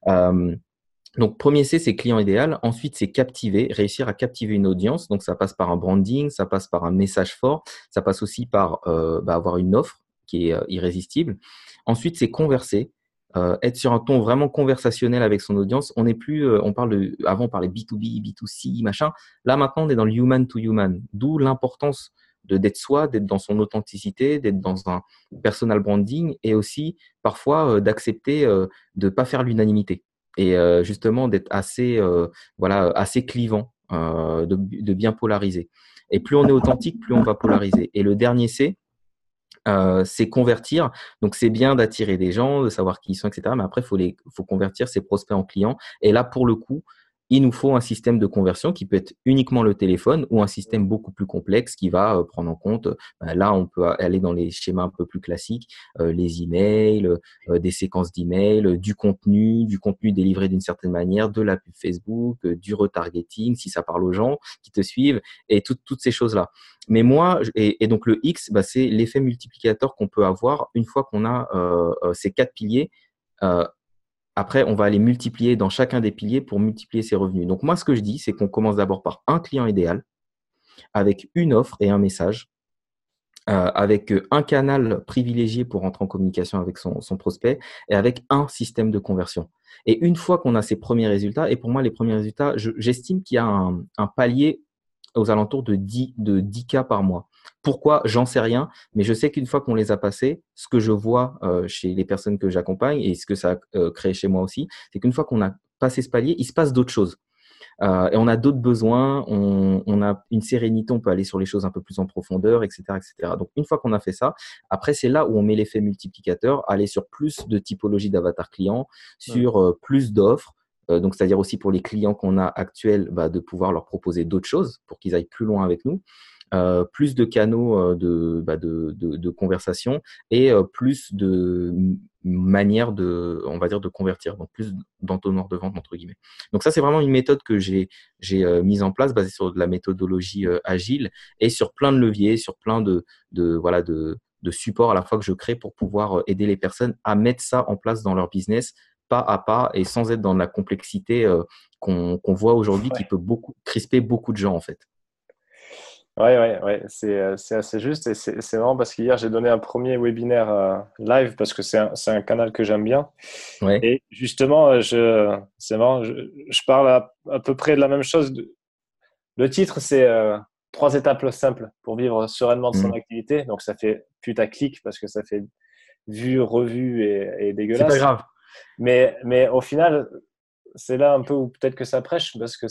Donc, premier C, c'est client idéal. Ensuite, c'est captiver, réussir à captiver une audience. Donc, ça passe par un branding, ça passe par un message fort, ça passe aussi par avoir une offre qui est irrésistible. Ensuite, c'est converser, être sur un ton vraiment conversationnel avec son audience. On n'est plus, avant on parlait B2B, B2C, machin. Là, maintenant, on est dans le human to human. D'où l'importance d'être soi, d'être dans son authenticité, d'être dans un personal branding et aussi parfois d'accepter de pas faire l'unanimité et justement d'être assez clivant, de bien polariser. Et plus on est authentique, plus on va polariser. Et le dernier c'est convertir. Donc, c'est bien d'attirer des gens, de savoir qui ils sont, etc. Mais après, faut convertir ses prospects en clients. Et là, pour le coup, il nous faut un système de conversion qui peut être uniquement le téléphone ou un système beaucoup plus complexe qui va prendre en compte, là, on peut aller dans les schémas un peu plus classiques, les emails, des séquences d'emails, du contenu délivré d'une certaine manière, de la pub Facebook, du retargeting, si ça parle aux gens qui te suivent, et toutes ces choses-là. Mais moi, et donc le X, bah, c'est l'effet multiplicateur qu'on peut avoir une fois qu'on a ces 4 piliers. Euh, Après, on va aller multiplier dans chacun des piliers pour multiplier ses revenus. Donc moi, ce que je dis, c'est qu'on commence d'abord par un client idéal avec une offre et un message, avec un canal privilégié pour rentrer en communication avec son prospect et avec un système de conversion. Et une fois qu'on a ces premiers résultats, et pour moi, les premiers résultats, j'estime qu'il y a un palier aux alentours de 10 cas par mois. Pourquoi? J'en sais rien, mais je sais qu'une fois qu'on les a passés, ce que je vois chez les personnes que j'accompagne et ce que ça a créé chez moi aussi, c'est qu'une fois qu'on a passé ce palier, il se passe d'autres choses. Et on a d'autres besoins, on a une sérénité, on peut aller sur les choses un peu plus en profondeur, etc., etc. Donc, une fois qu'on a fait ça, après, c'est là où on met l'effet multiplicateur, aller sur plus de typologies d'avatar client, sur plus d'offres. Donc, c'est-à-dire aussi pour les clients qu'on a actuels, bah, de pouvoir leur proposer d'autres choses pour qu'ils aillent plus loin avec nous. Plus de canaux de conversation et plus de manières on va dire, de convertir, donc plus d'entonnoir de vente, entre guillemets. Donc ça, c'est vraiment une méthode que j'ai mise en place basée sur de la méthodologie agile et sur plein de leviers, sur plein de supports à la fois que je crée pour pouvoir aider les personnes à mettre ça en place dans leur business pas à pas et sans être dans la complexité qu'on voit aujourd'hui qui peut crisper beaucoup de gens en fait. Ouais, ouais, ouais, c'est assez juste et c'est marrant parce qu'hier j'ai donné un premier webinaire live parce que c'est un canal que j'aime bien Ouais. et justement c'est marrant, je parle à peu près de la même chose. Le titre c'est 3 étapes simples pour vivre sereinement de son Mmh. activité, donc ça fait putaclic parce que ça fait vu, revu et C'est pas dégueulasse. grave. Mais au final, c'est là un peu où peut-être que ça prêche, parce que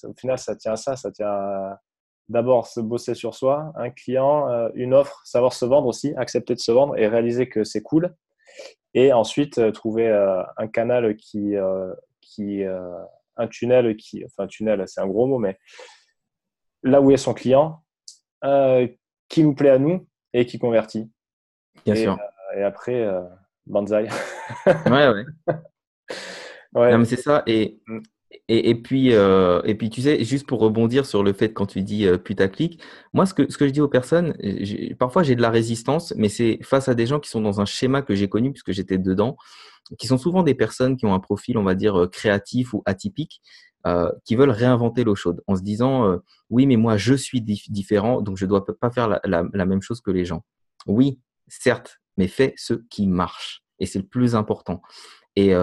au final, ça tient à ça. Ça tient à d'abord se bosser sur soi, un client, une offre, savoir se vendre aussi, accepter de se vendre et réaliser que c'est cool. Et ensuite, trouver un canal un tunnel enfin, tunnel, c'est un gros mot, mais là où est son client, qui nous plaît à nous et qui convertit. Bien Et, sûr. après, banzai. Ouais, ouais. Non, Ouais. mais c'est ça. Mm. Et puis, tu sais, juste pour rebondir sur le fait quand tu dis putaclic, moi, ce que je dis aux personnes, parfois j'ai de la résistance, mais c'est face à des gens qui sont dans un schéma que j'ai connu puisque j'étais dedans, qui sont souvent des personnes qui ont un profil, on va dire, créatif ou atypique, qui veulent réinventer l'eau chaude en se disant, oui, mais moi, je suis différent, donc je ne dois pas faire la même chose que les gens. Oui, certes, mais fais ce qui marche. Et c'est le plus important. Et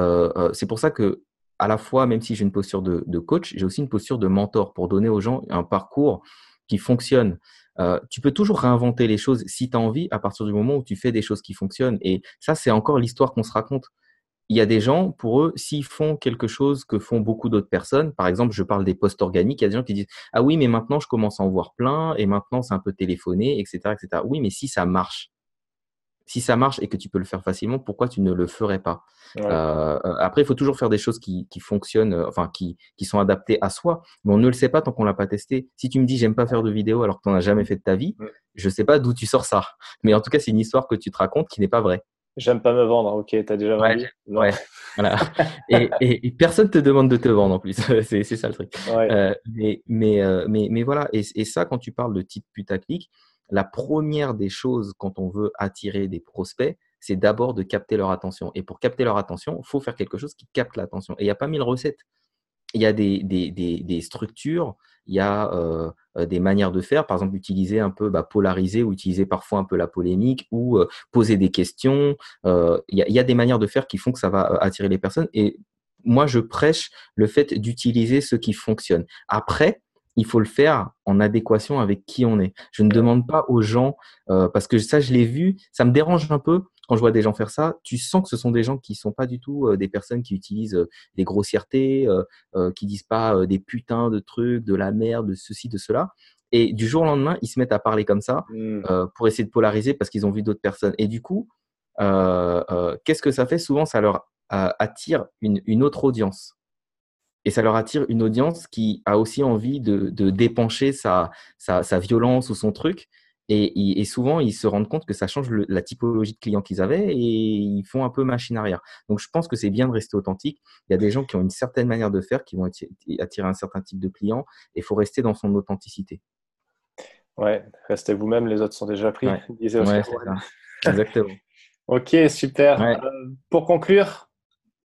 c'est pour ça que, à la fois, même si j'ai une posture de coach, j'ai aussi une posture de mentor pour donner aux gens un parcours qui fonctionne. Tu peux toujours réinventer les choses si tu as envie à partir du moment où tu fais des choses qui fonctionnent. Et ça, c'est encore l'histoire qu'on se raconte. Il y a des gens, pour eux, s'ils font quelque chose que font beaucoup d'autres personnes, par exemple, je parle des posts organiques, il y a des gens qui disent « Ah oui, mais maintenant, je commence à en voir plein et maintenant, c'est un peu téléphoné, etc., etc. » Oui, mais si ça marche et que tu peux le faire facilement, pourquoi tu ne le ferais pas? Ouais. Après, il faut toujours faire des choses qui fonctionnent, enfin qui sont adaptées à soi, mais on ne le sait pas tant qu'on l'a pas testé. Si tu me dis j'aime pas faire de vidéo alors que tu n'en as jamais fait de ta vie, Mm. je sais pas d'où tu sors ça. Mais en tout cas, c'est une histoire que tu te racontes qui n'est pas vraie. J'aime pas me vendre. Ok, t'as déjà Ouais, vendu? Non. ouais, voilà. Et personne te demande de te vendre en plus. C'est ça le truc. Ouais. Mais voilà. Et ça, quand tu parles de type putaclic, la première des choses quand on veut attirer des prospects, c'est d'abord de capter leur attention. Et pour capter leur attention, il faut faire quelque chose qui capte l'attention. Et il n'y a pas mille recettes. Il y a des structures, il y a des manières de faire, par exemple utiliser un peu polariser ou utiliser parfois un peu la polémique ou poser des questions. Il y a des manières de faire qui font que ça va attirer les personnes. Et moi, je prêche le fait d'utiliser ce qui fonctionne. Après, il faut le faire en adéquation avec qui on est. Je ne demande pas aux gens, parce que ça, je l'ai vu, ça me dérange un peu quand je vois des gens faire ça. Tu sens que ce sont des gens qui ne sont pas du tout des personnes qui utilisent des grossièretés, qui disent pas des putains de trucs, de la merde, de ceci, de cela. Et du jour au lendemain, ils se mettent à parler comme ça Mm. pour essayer de polariser parce qu'ils ont vu d'autres personnes. Et du coup, qu'est-ce que ça fait? Souvent, ça leur attire une autre audience. Et ça leur attire une audience qui a aussi envie de dépencher sa violence ou son truc. Et souvent, ils se rendent compte que ça change la typologie de clients qu'ils avaient et ils font un peu machine arrière. Donc, je pense que c'est bien de rester authentique. Il y a des gens qui ont une certaine manière de faire, qui vont attirer un certain type de clients et il faut rester dans son authenticité. Ouais. Restez vous-même, les autres sont déjà pris, Ouais, disait ouais, Oscar c'est Wilde. ça. Exactement. Ok, super. Ouais. Pour conclure,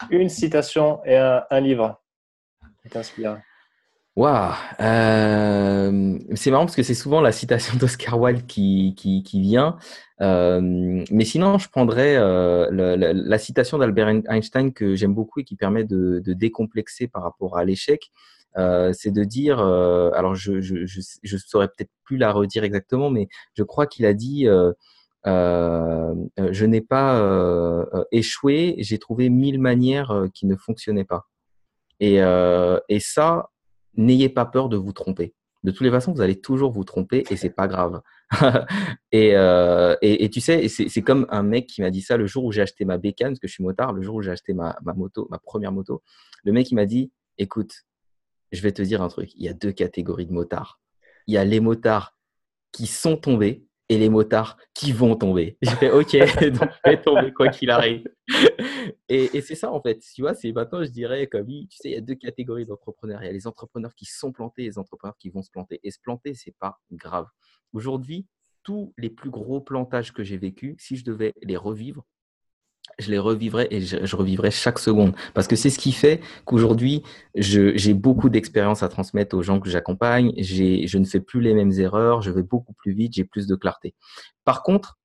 une citation et un livre qui t'inspire. Waouh, c'est marrant parce que c'est souvent la citation d'Oscar Wilde qui vient. Mais sinon, je prendrais la citation d'Albert Einstein que j'aime beaucoup et qui permet de décomplexer par rapport à l'échec. C'est de dire, alors je saurais peut-être plus la redire exactement, mais je crois qu'il a dit, je n'ai pas échoué, j'ai trouvé 1000 manières qui ne fonctionnaient pas. Et ça, n'ayez pas peur de vous tromper. De toutes les façons, vous allez toujours vous tromper et c'est pas grave. Et tu sais, c'est comme un mec qui m'a dit ça le jour où j'ai acheté ma bécane, parce que je suis motard, le jour où j'ai acheté ma moto, ma première moto. Le mec, il m'a dit, écoute, je vais te dire un truc. Il y a deux catégories de motards. Il y a les motards qui sont tombés et les motards qui vont tomber. J'ai fait OK, donc je vais tomber quoi qu'il arrive. Et c'est ça en fait, tu vois, c'est maintenant je dirais comme tu sais, il y a deux catégories d'entrepreneurs. Il y a les entrepreneurs qui sont plantés et les entrepreneurs qui vont se planter. Et se planter, c'est pas grave. Aujourd'hui, tous les plus gros plantages que j'ai vécus, si je devais les revivre, je les revivrai et je revivrai chaque seconde. Parce que c'est ce qui fait qu'aujourd'hui, j'ai beaucoup d'expérience à transmettre aux gens que j'accompagne. Je ne fais plus les mêmes erreurs, je vais beaucoup plus vite, j'ai plus de clarté. Par contre,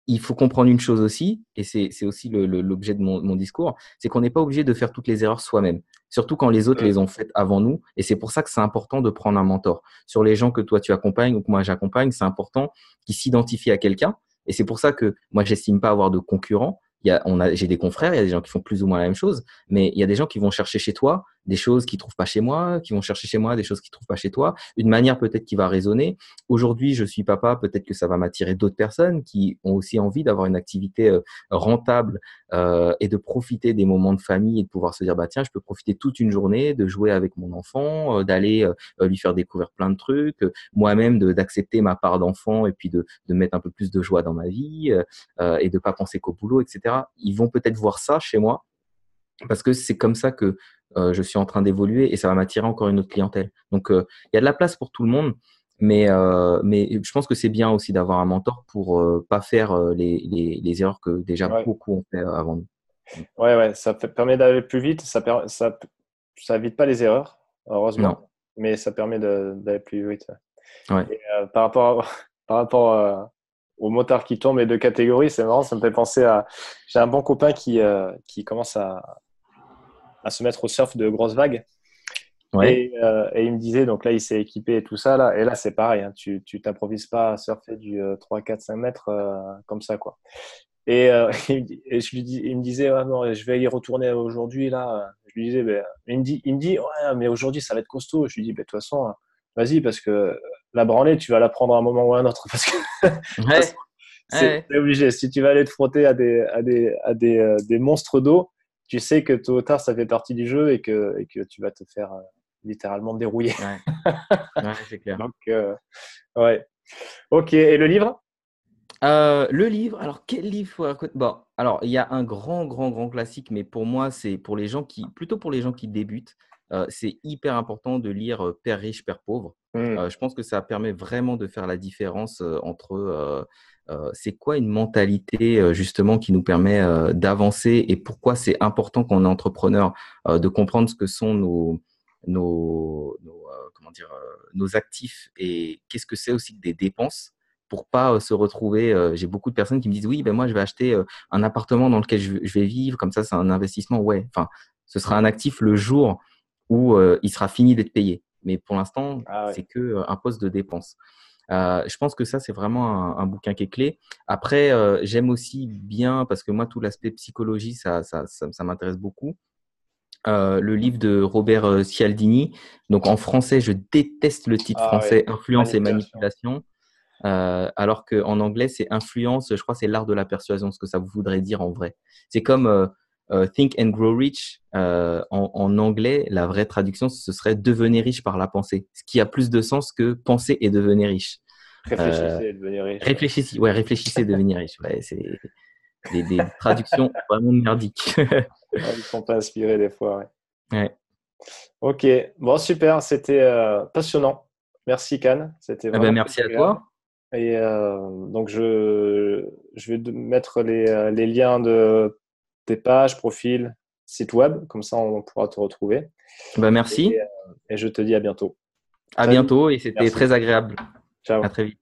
il faut comprendre une chose aussi, et c'est aussi l'objet de mon discours, c'est qu'on n'est pas obligé de faire toutes les erreurs soi-même, surtout quand les autres les ont faites avant nous. Et c'est pour ça que c'est important de prendre un mentor. Sur les gens que toi tu accompagnes ou que moi j'accompagne, c'est important qu'ils s'identifient à quelqu'un. Et c'est pour ça que moi, j'estime pas avoir de concurrents. j'ai des confrères, il y a des gens qui font plus ou moins la même chose, mais il y a des gens qui vont chercher chez toi des choses qu'ils trouvent pas chez moi, qui vont chercher chez moi des choses qu'ils trouvent pas chez toi, une manière peut-être qui va résonner. Aujourd'hui, je suis papa, peut-être que ça va m'attirer d'autres personnes qui ont aussi envie d'avoir une activité rentable et de profiter des moments de famille et de pouvoir se dire, bah tiens, je peux profiter toute une journée de jouer avec mon enfant, d'aller lui faire découvrir plein de trucs, moi-même d'accepter ma part d'enfant et puis de mettre un peu plus de joie dans ma vie et de pas penser qu'au boulot, etc. Ils vont peut-être voir ça chez moi parce que c'est comme ça que je suis en train d'évoluer et ça va m'attirer encore une autre clientèle. Donc, il y a de la place pour tout le monde, mais je pense que c'est bien aussi d'avoir un mentor pour pas faire les erreurs que déjà Ouais. beaucoup ont fait avant nous. Ouais, ça permet d'aller plus vite. Ça évite pas les erreurs, Non. heureusement, mais ça permet d'aller plus vite. Ouais. Et, par rapport, par rapport aux motards qui tombent, les deux catégories, c'est marrant, ça me fait penser à. J'ai un bon copain qui commence à se mettre au surf de grosses vagues. Ouais. Et il me disait, donc là, il s'est équipé et tout ça. Là, et là, c'est pareil, hein, tu t'improvises pas à surfer du 3, 4, 5 mètres comme ça, quoi. Et, il me disait, ouais, non, je vais y retourner aujourd'hui. Là, je lui disais, ben, il me dit, ouais, mais aujourd'hui, ça va être costaud. Je lui dis, ben, de toute façon, vas-y, parce que la branlée, tu vas la prendre à un moment ou à un autre. Parce que de toute façon, Ouais. Ouais. c'est obligé. Si tu vas aller te frotter à des monstres d'eau, tu sais que tôt ou tard, ça fait partie du jeu et que tu vas te faire littéralement dérouiller. Ouais. Ouais, c'est clair. Donc, ouais. Ok. Et le livre? Le livre, alors quel livre faut raconter? Bon, alors il y a un grand classique, mais pour moi, c'est pour les gens plutôt pour les gens qui débutent, c'est hyper important de lire Père riche, Père pauvre. Hmm. Je pense que ça permet vraiment de faire la différence entre c'est quoi une mentalité justement qui nous permet d'avancer et pourquoi c'est important quand on est entrepreneur de comprendre ce que sont comment dire, nos actifs et qu'est-ce que c'est aussi que des dépenses pour pas se retrouver. J'ai beaucoup de personnes qui me disent oui, ben moi je vais acheter un appartement dans lequel je vais vivre, comme ça c'est un investissement. Ouais, enfin, ce sera un actif le jour où il sera fini d'être payé. Mais pour l'instant, Ah ouais. c'est que un poste de dépense. Je pense que ça, c'est vraiment un bouquin qui est clé. Après, j'aime aussi bien, parce que moi, tout l'aspect psychologie, ça m'intéresse beaucoup. Le livre de Robert Cialdini. Donc, en français, je déteste le titre Ah ouais. français, Influence et Manipulation. manipulation. Alors qu'en anglais, c'est influence, je crois que c'est l'art de la persuasion, ce que ça voudrait dire en vrai. C'est comme Think and Grow Rich. En anglais, la vraie traduction, ce serait devenir riche par la pensée, ce qui a plus de sens que penser et devenir riche. Euh, Réfléchissez et devenez riche. Ouais. réfléchissez et devenir riche. Ouais, c'est des traductions vraiment merdiques. Ouais, ils sont pas inspirés des fois. Ouais. Ouais. Ok, bon, super, c'était passionnant. Merci, Cannes, c'était Eh ben, vraiment très merci à agréable. toi. Et donc, je vais mettre les liens de tes pages, profils, site web, comme ça on pourra te retrouver. Ben, Et, merci. et je te dis à bientôt. À Salut, bientôt et c'était merci. très agréable. À Ciao. très vite.